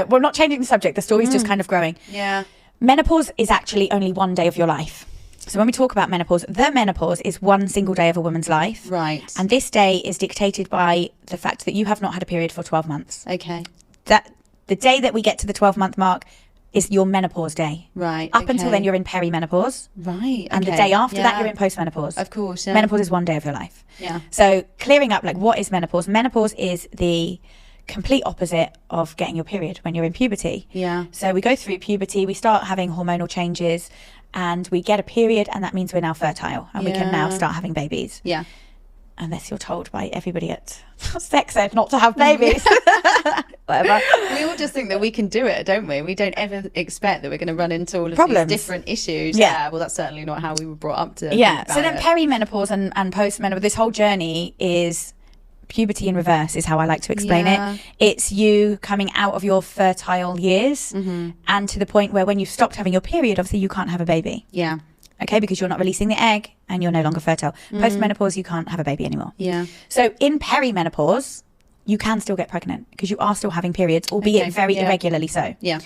A: we're not changing the subject, the story's just kind of growing.
B: Yeah.
A: Menopause is actually only one day of your life. So when we talk about menopause, the menopause is one single day of a woman's life.
B: Right.
A: And this day is dictated by the fact that you have not had a period for 12 months.
B: Okay.
A: That the day that we get to the 12-month mark is your menopause day.
B: Right.
A: Up until then, you're in perimenopause.
B: Right.
A: And the day after that, you're in postmenopause.
B: Of course. Yeah.
A: Menopause is one day of your life.
B: Yeah.
A: So clearing up, like, what is menopause? Menopause is the complete opposite of getting your period when you're in puberty.
B: Yeah.
A: So we go through puberty, we start having hormonal changes, and we get a period, and that means we're now fertile, and we can now start having babies.
B: Yeah.
A: Unless you're told by everybody at sex ed not to have babies. whatever.
B: We all just think that we can do it, don't we? We don't ever expect that we're going to run into all of
A: Problems.
B: these different issues.
A: Yeah.
B: Well, that's certainly not how we were brought up to.
A: Yeah.
B: Think about
A: So then
B: it.
A: perimenopause and postmenopause, this whole journey is puberty in reverse, is how I like to explain
B: Yeah.
A: it. It's you coming out of your fertile years and to the point where when you've stopped having your period, obviously you can't have a baby.
B: Yeah.
A: Okay, because you're not releasing the egg and you're no longer fertile. Postmenopause, you can't have a baby anymore.
B: Yeah.
A: So in perimenopause, you can still get pregnant because you are still having periods, albeit
B: Okay,
A: very
B: yeah.
A: irregularly so.
B: Yeah.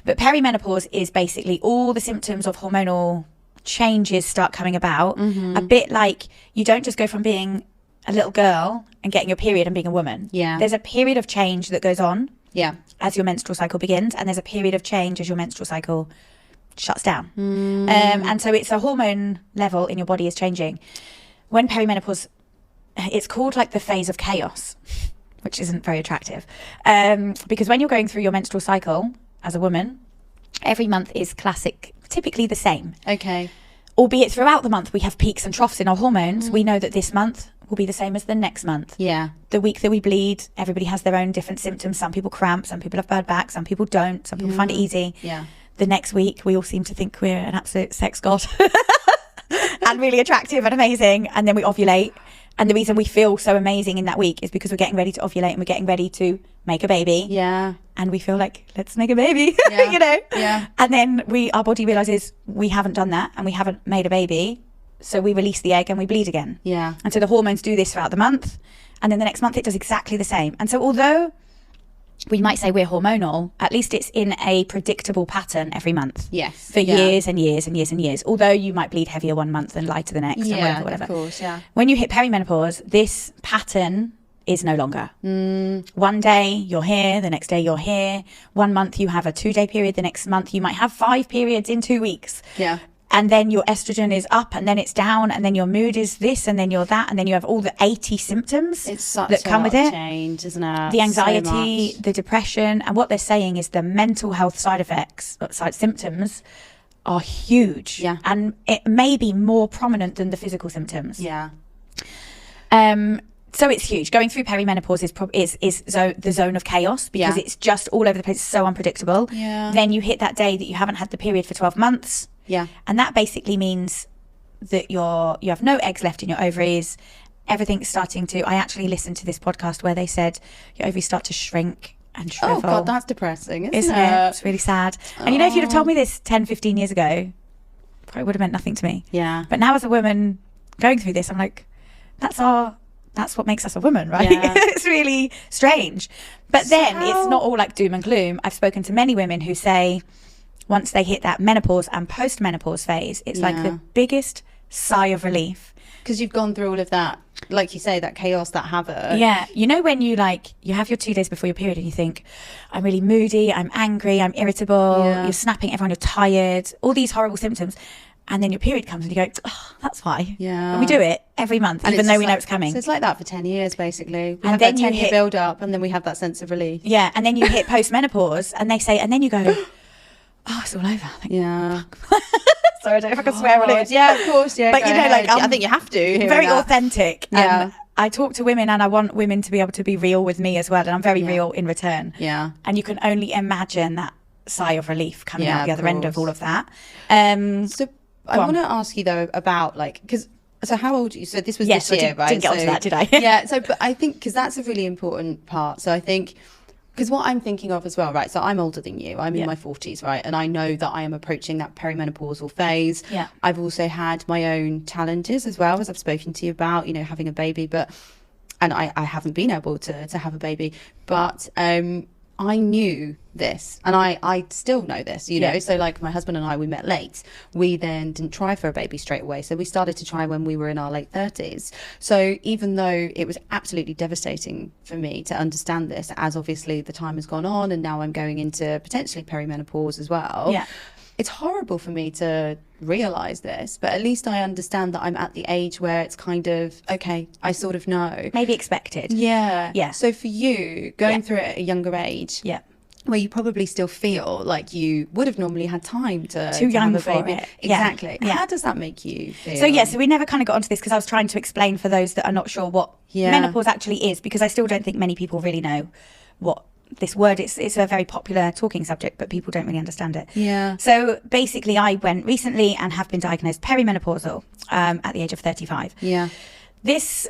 A: But perimenopause is basically all the symptoms of hormonal changes start coming about. A bit like you don't just go from being a little girl and getting your period and being a woman.
B: Yeah.
A: There's a period of change that goes on
B: Yeah.
A: as your menstrual cycle begins, and there's a period of change as your menstrual cycle shuts down. And so it's a hormone level in your body is changing. When perimenopause, it's called like the phase of chaos, which isn't very attractive. Because when you're going through your menstrual cycle as a woman, every month is typically the same.
B: Okay.
A: Albeit throughout the month we have peaks and troughs in our hormones. We know that this month will be the same as the next month.
B: Yeah.
A: The week that we bleed, everybody has their own different symptoms. Some people cramp, some people have bad back, some people don't, some people find it easy.
B: Yeah.
A: The next week we all seem to think we're an absolute sex god and really attractive and amazing, and then we ovulate, and the reason we feel so amazing in that week is because we're getting ready to ovulate and we're getting ready to make a baby.
B: Yeah.
A: And we feel like, let's make a baby.
B: Yeah.
A: You know.
B: Yeah.
A: And then our body realizes we haven't done that and we haven't made a baby, so we release the egg and we bleed again.
B: Yeah.
A: And so the hormones do this throughout the month, and then the next month it does exactly the same. And so although we might say we're hormonal, at least it's in a predictable pattern every month.
B: Yes.
A: For years and years and years and years. Although you might bleed heavier one month and lighter the next,
B: Yeah.
A: and whatever.
B: Of course. Yeah.
A: When you hit perimenopause, this pattern is no longer. One day you're here, the next day you're here. 1 month you have a 2-day period, the next month you might have 5 periods in 2 weeks.
B: Yeah.
A: And then your estrogen is up and then it's down, and then your mood is this and then you're that, and then you have all the 80 symptoms
B: It's such
A: that come with it.
B: change, isn't it?
A: The anxiety,
B: So much.
A: the depression, and what they're saying is the mental health symptoms are huge.
B: Yeah.
A: And it may be more prominent than the physical symptoms.
B: Yeah.
A: So it's huge. Going through perimenopause is the zone of chaos because
B: Yeah.
A: it's just all over the place. It's so unpredictable.
B: Yeah.
A: Then you hit that day that you haven't had the period for 12 months.
B: Yeah.
A: And that basically means that you have no eggs left in your ovaries. Everything's starting to... I actually listened to this podcast where they said your ovaries start to shrink and shrivel.
B: Oh, God, that's depressing,
A: isn't it? It's really sad. And you know, if you'd have told me this 10, 15 years ago, probably would have meant nothing to me.
B: Yeah.
A: But now as a woman going through this, I'm like, that's what makes us a woman, right?
B: Yeah.
A: It's really strange. But then it's not all like doom and gloom. I've spoken to many women who say once they hit that menopause and postmenopause phase, it's like the biggest sigh of relief.
B: Because you've gone through all of that, like you say, that chaos, that havoc.
A: Yeah. You know, when you have your 2 days before your period and you think, I'm really moody, I'm angry, I'm irritable, you're snapping, everyone, you're tired, all these horrible symptoms. And then your period comes and you go, oh, that's why.
B: Yeah.
A: And we do it every month,
B: And
A: even though we know it's coming.
B: So it's like that for 10 years, basically. We
A: And
B: have
A: then
B: that
A: you
B: 10-year
A: hit-
B: build up, and then we have that sense of relief.
A: Yeah. And then you hit postmenopause and they say, and then you go, oh, it's all over. I think,
B: Yeah.
A: sorry, I don't know if I can swear on it.
B: Yeah, of course. Yeah.
A: But
B: go
A: you know,
B: ahead.
A: like,
B: I think you have to. hearing
A: Very
B: that.
A: authentic.
B: Yeah.
A: And I talk to women and I want women to be able to be real with me as well. And I'm very real in return.
B: Yeah.
A: And you can only imagine that sigh of relief coming
B: Yeah,
A: out the
B: of
A: other end of
B: course.
A: all of that.
B: So I want to ask you though about so how old are you? So this was
A: Yes,
B: this
A: I
B: year, right?
A: didn't get onto that, did I?
B: Yeah. So, but I think because that's a really important part. So I think because what I'm thinking of as well, right? So I'm older than you. I'm in my 40s, right? And I know that I am approaching that perimenopausal phase.
A: Yeah.
B: I've also had my own challenges as well, as I've spoken to you about, having a baby, and I haven't been able to have a baby, but I knew this, and I still know this, know. So like my husband and I, we met late. We then didn't try for a baby straight away. So we started to try when we were in our late 30s. So even though it was absolutely devastating for me to understand this, as obviously the time has gone on and now I'm going into potentially perimenopause as well.
A: Yeah.
B: It's horrible for me to realize this, but at least I understand that I'm at the age where it's kind of, okay, I sort of know.
A: Maybe expected.
B: Yeah.
A: Yeah.
B: So for you, going through it at a younger age,
A: Yeah.
B: where you probably still feel like you would have normally had time to
A: Too young
B: have a
A: for
B: baby.
A: it. Yeah.
B: Exactly.
A: Yeah.
B: How does that make you feel?
A: So we never kind of got onto this because I was trying to explain for those that are not sure what menopause actually is, because I still don't think many people really know what this word. It's a very popular talking subject, but people don't really understand it.
B: Yeah.
A: So basically, I went recently and have been diagnosed perimenopausal at the age of 35.
B: Yeah.
A: This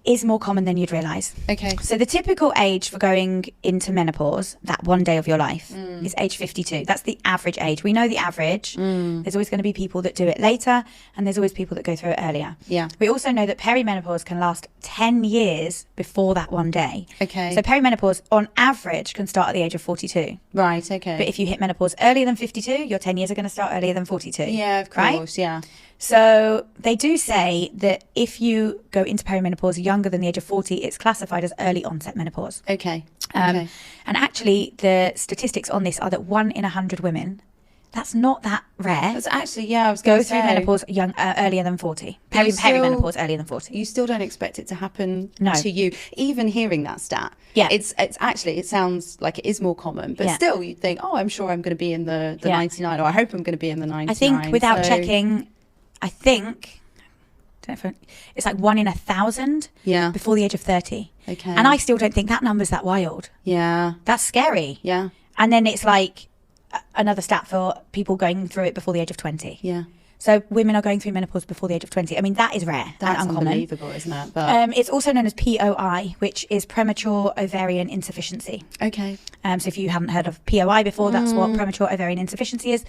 A: is more common than you'd realise.
B: Okay.
A: So the typical age for going into menopause, that one day of your life, is age 52. That's the average age. We know the average. There's always going to be people that do it later, and there's always people that go through it earlier.
B: Yeah.
A: We also know that perimenopause can last 10 years before that one day.
B: Okay.
A: So perimenopause, on average, can start at the age of 42.
B: Right. Okay.
A: But if you hit menopause earlier than 52, your 10 years are going to start earlier than 42.
B: yeah, of course.
A: Right?
B: Yeah.
A: So they do say that if you go into perimenopause younger than the age of 40, it's classified as early onset menopause.
B: Okay.
A: And actually, the statistics on this are that 1 in 100 women, that's not that rare,
B: That's actually, yeah, I was
A: go
B: going to
A: through
B: say.
A: menopause earlier than 40.
B: But you still-
A: Perimenopause earlier than 40.
B: You still don't expect it to happen
A: No.
B: to you. Even hearing that stat,
A: Yeah.
B: it's actually, it sounds like it is more common, but
A: Yeah.
B: still you think, oh, I'm sure I'm going to be in the
A: Yeah.
B: 99, or I hope I'm going to be in the 99.
A: I think without
B: so-
A: checking, it's like 1 in 1,000
B: Yeah.
A: before the age of 30.
B: Okay.
A: And I still don't think that number's that wild.
B: Yeah.
A: That's scary.
B: Yeah.
A: And then it's like another stat for people going through it before the age of 20.
B: Yeah.
A: So women are going through menopause before the age of 20. I mean, that is rare
B: That's
A: and uncommon.
B: unbelievable, isn't it? But
A: It's also known as POI, which is premature ovarian insufficiency.
B: okay.
A: So if you haven't heard of POI before, that's what premature ovarian insufficiency is.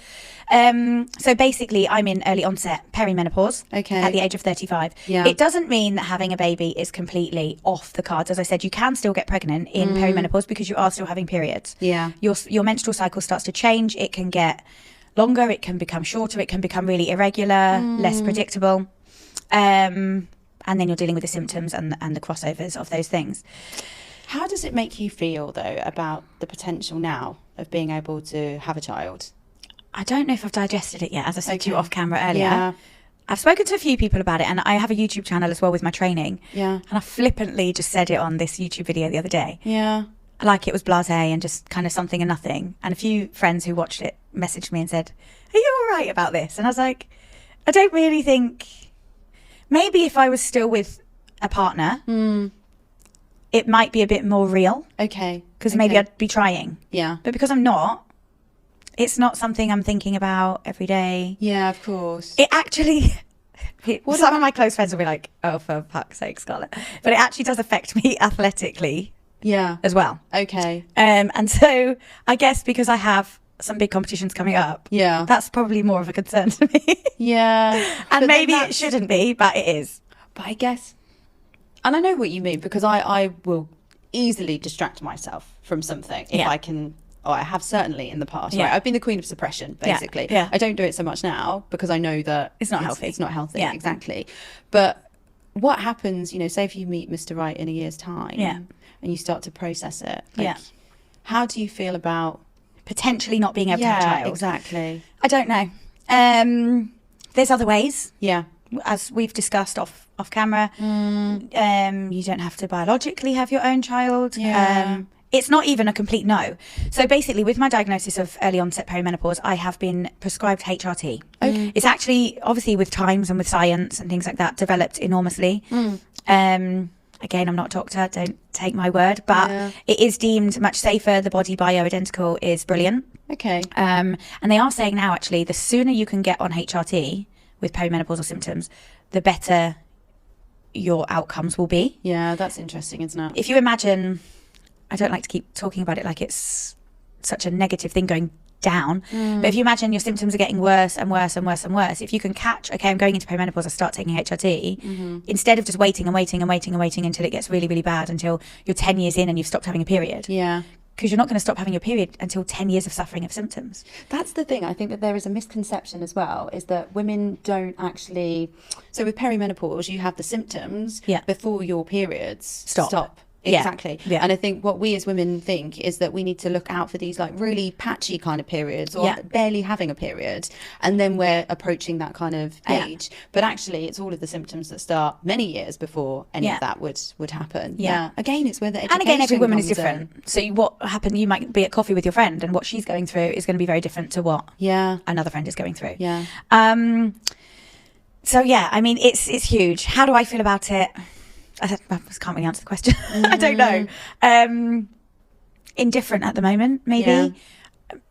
A: So basically, I'm in early onset perimenopause
B: Okay.
A: at the age of 35.
B: Yeah.
A: It doesn't mean that having a baby is completely off the cards. As I said, you can still get pregnant in perimenopause because you are still having periods.
B: Yeah.
A: Your menstrual cycle starts to change. It can get longer, it can become shorter, it can become really irregular, less predictable. And then you're dealing with the symptoms and the crossovers of those things.
B: How does it make you feel, though, about the potential now of being able to have a child?
A: I don't know if I've digested it yet, as I said to you
B: Okay.
A: off camera earlier.
B: Yeah.
A: I've spoken to a few people about it, and I have a YouTube channel as well with my training.
B: Yeah.
A: And I flippantly just said it on this YouTube video the other day.
B: Yeah.
A: Like it was blasé and just kind of something and nothing. And a few friends who watched it messaged me and said, "Are you all right about this?" And I was like, I don't really think... Maybe if I was still with a partner, it might be a bit more real,
B: Okay.
A: because maybe I'd be trying.
B: Yeah.
A: But because I'm not, it's not something I'm thinking about every day.
B: Yeah, of course.
A: It actually... Some of my close friends will be like, "Oh, for fuck's sake, Scarlett." But it actually does affect me athletically
B: Yeah.
A: as well.
B: Okay.
A: And so I guess because I have some big competitions coming up,
B: Yeah.
A: that's probably more of a concern to me.
B: Yeah.
A: And
B: But
A: maybe
B: then
A: it shouldn't be, but it is.
B: But I guess, and I know what you mean, because I will easily distract myself from something if
A: Yeah.
B: I can, or I have certainly in the past.
A: Yeah.
B: Right? I've been the queen of suppression,
A: Yeah.
B: basically.
A: Yeah.
B: I don't do it so much now because I know that
A: It's not healthy.
B: It's not healthy,
A: Yeah.
B: exactly. But what happens, say if you meet Mr. Right in a year's time,
A: Yeah.
B: and you start to process it,
A: Yeah.
B: how do you feel about
A: Potentially not being able to have a child.
B: exactly.
A: I don't know. There's other ways,
B: Yeah.
A: as we've discussed off camera. You don't have to biologically have your own child.
B: Yeah.
A: It's not even a complete no. So basically, with my diagnosis of early onset perimenopause, I have been prescribed HRT.
B: Okay.
A: It's actually, obviously, with times and with science and things like that, developed enormously. Again, I'm not a doctor, don't take my word, but
B: Yeah.
A: it is deemed much safer. The body bioidentical is brilliant.
B: Okay.
A: And they are saying now, actually, the sooner you can get on HRT with perimenopausal symptoms, the better your outcomes will be.
B: Yeah, that's interesting, isn't it?
A: If you imagine, I don't like to keep talking about it like it's such a negative thing going down, but if you imagine your symptoms are getting worse and worse and worse and worse, if you can catch, okay, I'm going into perimenopause, I start taking HRT, instead of just waiting and waiting and waiting and waiting until it gets really, really bad, until you're 10 years in and you've stopped having a period.
B: Yeah.
A: Because you're not going to stop having your period until 10 years of suffering of symptoms.
B: That's the thing. I think that there is a misconception as well, is that women don't actually... So with perimenopause, you have the symptoms
A: Yeah.
B: before your periods
A: Stop. Yeah.
B: Exactly.
A: Yeah.
B: And I think what we as women think is that we need to look out for these like really patchy kind of periods, or
A: Yeah.
B: barely having a period, and then we're approaching that kind of
A: Yeah.
B: age. But actually, it's all of the symptoms that start many years before any
A: Yeah.
B: of that would happen.
A: Yeah.
B: Again, it's where the education
A: And again, every woman is
B: comes in.
A: different. So what happened, you might be at coffee with your friend and what she's going through is going to be very different to what
B: Yeah.
A: another friend is going through.
B: Yeah.
A: So yeah, I mean, it's huge. How do I feel about it? I can't really answer the question. I don't know. indifferent at the moment, maybe.
B: Yeah.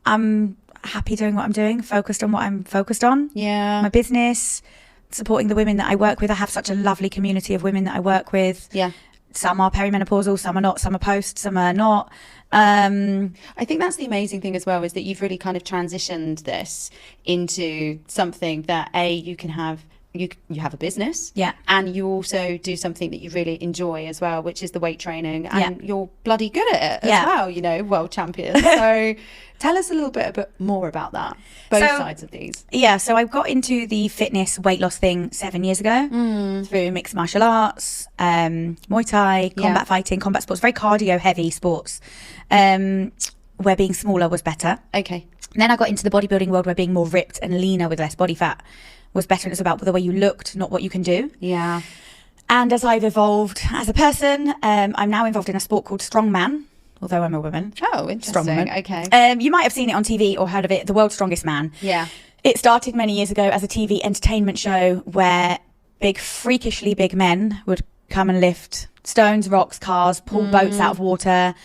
A: I'm happy doing what I'm doing, focused on what I'm focused on.
B: Yeah.
A: My business, supporting the women that I work with. I have such a lovely community of women that I work with.
B: Yeah.
A: Some are perimenopausal, some are not, some are post, some are not.
B: I think that's the amazing thing as well, is that you've really kind of transitioned this into something that you can have. You have a business,
A: Yeah.
B: and you also do something that you really enjoy as well, which is the weight training, and you're bloody good at it as well, you know, world champion. So tell us a little bit more about that, both sides of these.
A: Yeah, so I got into the fitness weight loss thing 7 years ago through mixed martial arts, Muay Thai, combat fighting, combat sports, very cardio heavy sports, where being smaller was better.
B: Okay.
A: And then I got into the bodybuilding world, where being more ripped and leaner with less body fat was better. And it's about the way you looked, not what you can do.
B: Yeah.
A: And as I've evolved as a person, I'm now involved in a sport called strongman, although I'm a woman.
B: Oh, interesting.
A: Strongman.
B: Okay.
A: You might have seen it on TV or heard of it, The World's Strongest Man.
B: Yeah.
A: It started many years ago as a TV entertainment show where freakishly big men would come and lift stones, rocks, cars, pull boats out of water,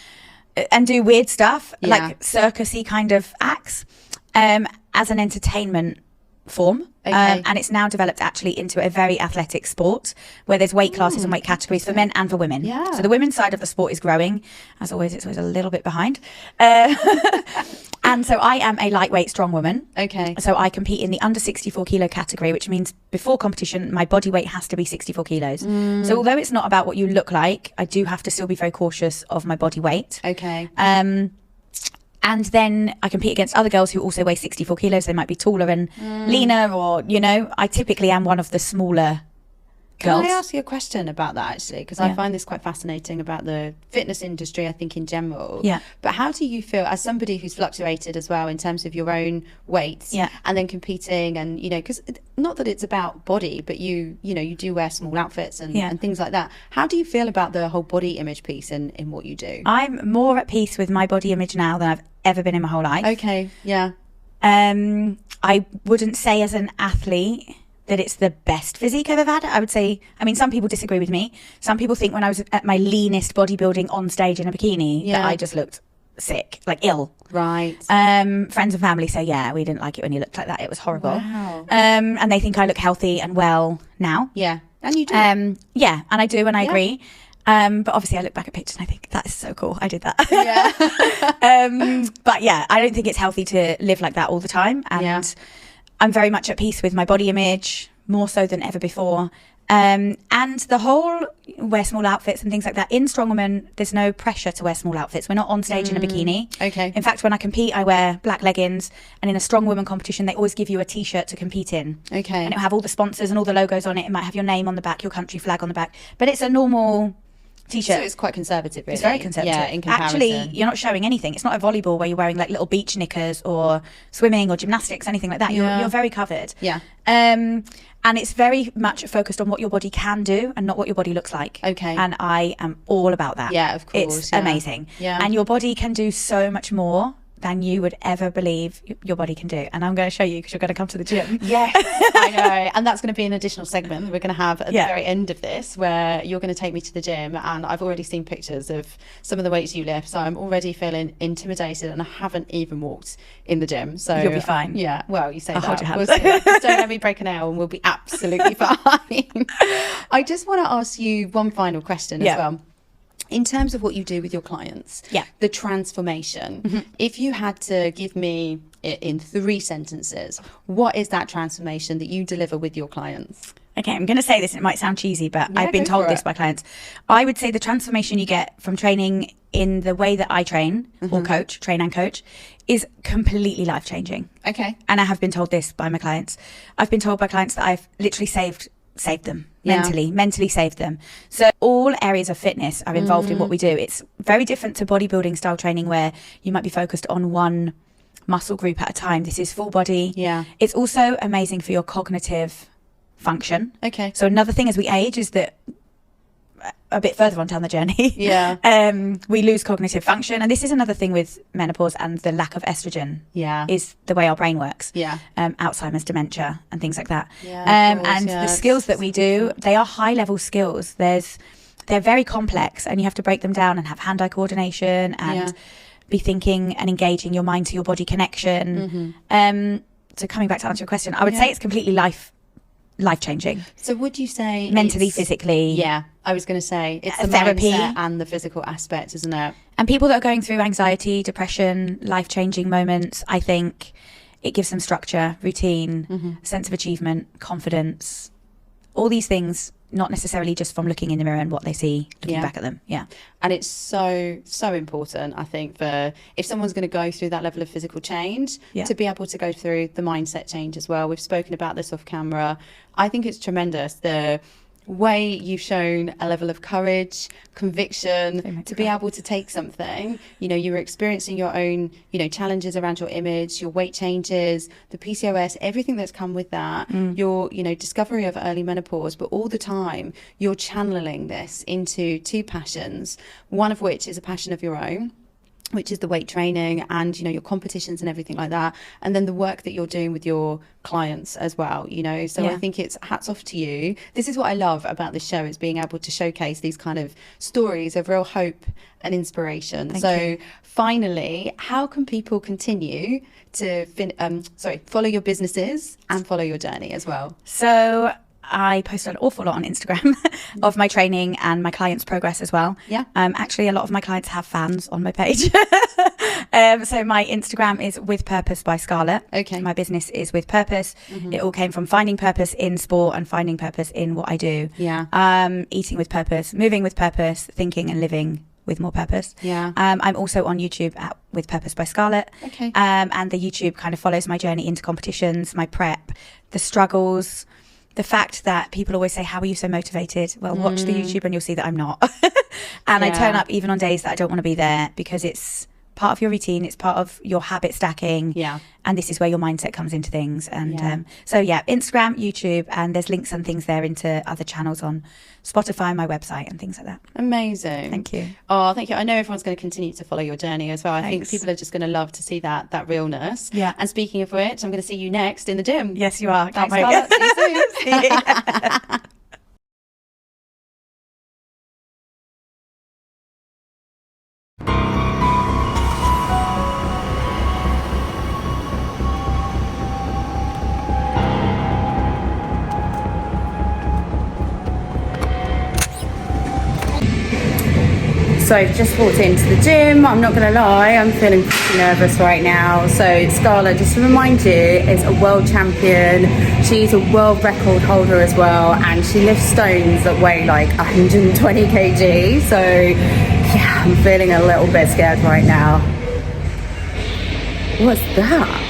A: and do weird stuff, like circusy kind of acts, as an entertainment form. And it's now developed actually into a very athletic sport where there's weight classes and weight categories for men and for women.
B: Yeah.
A: So the women's side of the sport is growing. As always, it's always a little bit behind. And so I am a lightweight strong woman.
B: Okay.
A: So I compete in the under 64 kilo category, which means before competition, my body weight has to be 64 kilos. So although it's not about what you look like, I do have to still be very cautious of my body weight.
B: Okay.
A: And then I compete against other girls who also weigh 64 kilos. They might be taller and leaner, or, you know, I typically am one of the smaller girls.
B: Can I ask you a question about that, actually? Because I find this quite fascinating about the fitness industry, I think, in general.
A: Yeah.
B: But how do you feel, as somebody who's fluctuated as well in terms of your own weights, and then competing, and, you know, because not that it's about body, but you know, you do wear small outfits and things like that. How do you feel about the whole body image piece in what you do?
A: I'm more at peace with my body image now than I've ever been in my whole life.
B: Okay, yeah.
A: I wouldn't say as an athlete that it's the best physique I've ever had. I would say, I mean, some people disagree with me. Some people think when I was at my leanest bodybuilding on stage in a bikini that I just looked sick, like ill.
B: Right.
A: Friends and family say, yeah, we didn't like it when you looked like that. It was horrible.
B: Wow.
A: And they think I look healthy and well now.
B: Yeah. And you do.
A: Yeah, and I do, and I agree. But obviously I look back at pictures and I think that is so cool. I did that.
B: Yeah.
A: But yeah, I don't think it's healthy to live like that all the time. And I'm very much at peace with my body image, more so than ever before. And the whole wear small outfits and things like that. In Strong Woman, there's no pressure to wear small outfits. We're not on stage in a bikini.
B: Okay.
A: In fact, when I compete, I wear black leggings. And in a Strong Woman competition, they always give you a T-shirt to compete in.
B: Okay.
A: And it'll have all the sponsors and all the logos on it. It might have your name on the back, your country flag on the back. But it's a normal T-shirt.
B: So it's quite conservative, really.
A: It's very conservative.
B: Yeah, in comparison.
A: Actually, you're not showing anything. It's not a volleyball where you're wearing like little beach knickers or swimming or gymnastics, anything like that. You're very covered.
B: Yeah.
A: And it's very much focused on what your body can do and not what your body looks like.
B: Okay.
A: And I am all about that.
B: Yeah, of course.
A: It's amazing.
B: Yeah.
A: And your body can do so much more than you would ever believe your body can do. And I'm going to show you because you're going to come to the gym.
B: Yes, I know. And that's going to be an additional segment that we're going to have at the very end of this, where you're going to take me to the gym. And I've already seen pictures of some of the weights you lift. So I'm already feeling intimidated, and I haven't even walked in the gym. So
A: you'll be fine.
B: Yeah, well, you say
A: I'll
B: that.
A: hold your hand.
B: We'll see. Just don't let me break a nail and we'll be absolutely fine. I just want to ask you one final question as well. In terms of what you do with your clients, the transformation, if you had to give me it in 3 sentences, what is that transformation that you deliver with your clients?
A: Okay, I'm going to say this, and it might sound cheesy, but I've been told this by clients. I would say the transformation you get from training in the way that I train or train and coach, is completely life-changing.
B: Okay.
A: And I have been told this by my clients. I've been told by clients that I've literally saved them mentally saved them. So all areas of fitness are involved in what we do. It's very different to bodybuilding style training where you might be focused on one muscle group at a time. This is full body.
B: Yeah.
A: It's also amazing for your cognitive function.
B: Okay.
A: So another thing as we age is that a bit further on down the journey, we lose cognitive function. And this is another thing with menopause and the lack of estrogen is the way our brain works. Alzheimer's, dementia and things like that. And the skills that we do, they are high level skills. There's they're very complex, and you have to break them down and have hand-eye coordination and be thinking and engaging your mind to your body connection. So coming back to answer your question, I would say it's completely life-changing.
B: So would you say
A: mentally, physically?
B: Yeah, I was going to say it's the
A: therapy
B: mindset and the physical aspect, isn't it?
A: And people that are going through anxiety, depression, life-changing moments, I think it gives them structure, routine, sense of achievement, confidence, all these things, not necessarily just from looking in the mirror and what they see looking back at them. Yeah.
B: And it's so important, I think, for if someone's going to go through that level of physical change, to be able to go through the mindset change as well. We've spoken about this off camera. I think it's tremendous, the way you've shown a level of courage, conviction, to be able to take something, you know, you were experiencing your own, you know, challenges around your image, your weight changes, the PCOS, everything that's come with that, your, you know, discovery of early menopause, but all the time you're channeling this into two passions, one of which is a passion of your own, which is the weight training and, you know, your competitions and everything like that. And then the work that you're doing with your clients as well, you know. So I think it's hats off to you. This is what I love about this show, is being able to showcase these kind of stories of real hope and inspiration. Finally, how can people continue to follow your businesses and follow your journey as well?
A: So I post an awful lot on Instagram of my training and my clients' progress as well. Actually, a lot of my clients have fans on my page. So my Instagram is With Purpose by Scarlett. My business is With Purpose. It all came from finding purpose in sport and finding purpose in what I do. Eating with purpose, moving with purpose, thinking and living with more purpose. I'm also on YouTube at With Purpose by Scarlett. And the YouTube kind of follows my journey into competitions, my prep, the struggles, the fact that people always say, how are you so motivated? Well, watch the YouTube and you'll see that I'm not. And I turn up even on days that I don't want to be there, because it's part of your routine, it's part of your habit stacking. And this is where your mindset comes into things. And so Instagram, YouTube, and there's links and things there into other channels on Spotify, my website, and things like that.
B: Amazing.
A: Thank you.
B: Oh, thank you. I know everyone's going to continue to follow your journey as well. I think people are just going to love to see that realness. And speaking of which, I'm going to see you next in the gym.
A: Yes, you are.
B: Thanks, Scarlett. See you soon.
A: See you.
B: So I've just walked into the gym. I'm not going to lie, I'm feeling pretty nervous right now. So Scarlett, just to remind you, is a world champion. She's a world record holder as well, and she lifts stones that weigh like 120 kg. So yeah, I'm feeling a little bit scared right now. What's that?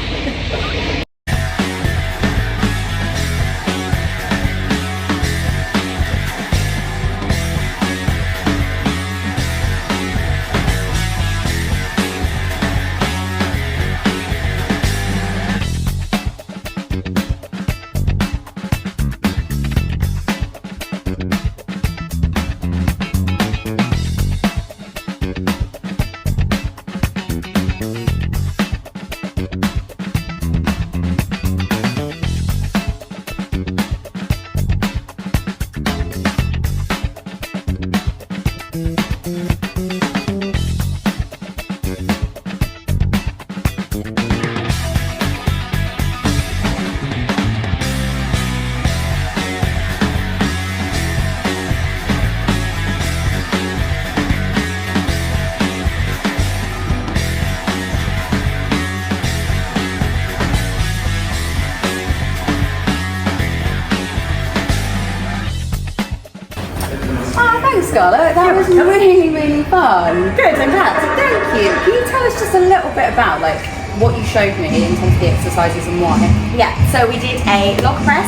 B: Scarlett, that was really, really fun.
A: Good, I'm glad.
B: Thank you. Can you tell us just a little bit about like what you showed me in terms of the exercises and why?
A: Yeah, so we did a log press.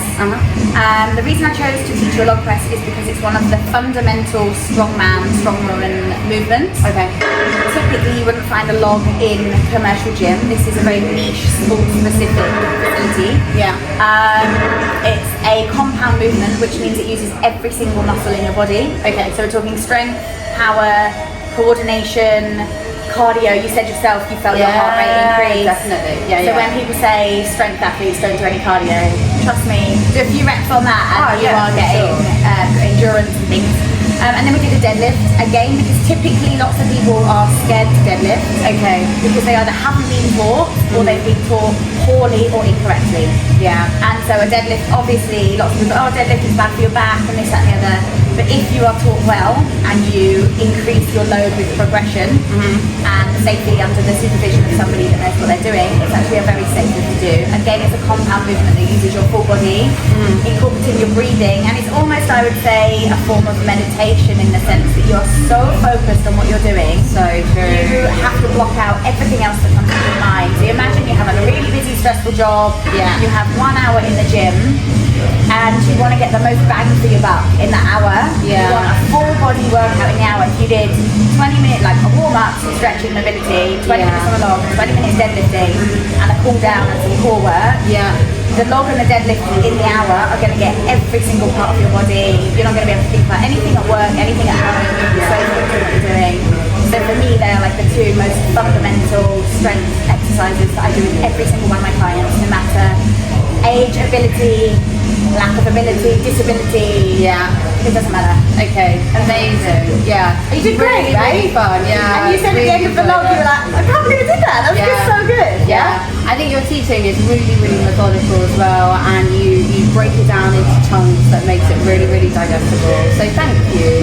A: The reason I chose to teach you a log press is because it's one of the fundamental strongman, strongwoman movements. Typically you wouldn't find a log in a commercial gym. This is a very niche, sport-specific facility. It's a compound movement, which means it uses every single muscle in your body. So we're talking strength, power, coordination, cardio. You said yourself you felt your heart rate increase.
B: Definitely.
A: So when people say strength athletes don't do any cardio,
C: trust me. Do a few reps on that and you are
B: for
C: getting endurance and things. And then we did a deadlift, again, because typically lots of people are scared to deadlift.
B: Okay.
C: Because they either haven't been taught or they've been taught poorly or incorrectly.
B: Yeah.
C: And so a deadlift, obviously, lots of people go, oh, deadlift is bad for your back and this, that and the other. But if you are taught well and you increase your load with progression and safely under the supervision of somebody that knows what they're doing, it's actually a very safe thing to do. Again, it's a compound movement that uses your full body, incorporating your breathing, and it's almost, I would say, a form of meditation in the sense that you're so focused on what you're doing.
B: So true.
C: You have to block out everything else that comes into your mind. So you imagine you have a really busy, stressful job.
B: Yeah.
C: You have 1 hour in the gym, and you want to get the most bang for your buck in that hour.
B: Yeah.
C: You want a full body workout in the hour. If you did 20 minutes, like a warm up, some stretching, mobility, 20 minutes on a log, 20 minutes deadlifting, and a cool down and some core work.
B: Yeah.
C: The log and the deadlift in the hour are going to get every single part of your body. You're not going to be able to think about anything at work, anything at home. You're so focused on what you're doing. So for me, they are like the two most fundamental strength exercises that I do with every single one of my clients, no matter age, ability, lack of ability, disability.
B: Yeah.
C: It doesn't matter.
B: Okay. Amazing. Yeah.
C: You did great,
B: really,
C: right?
B: Really fun. Yeah.
C: And you said at the end of the log, you were like, I can't believe I did that. That was just so good.
B: Yeah. I think your teaching is really, really methodical as well, and you break it down into chunks that makes it really, really digestible. So thank you.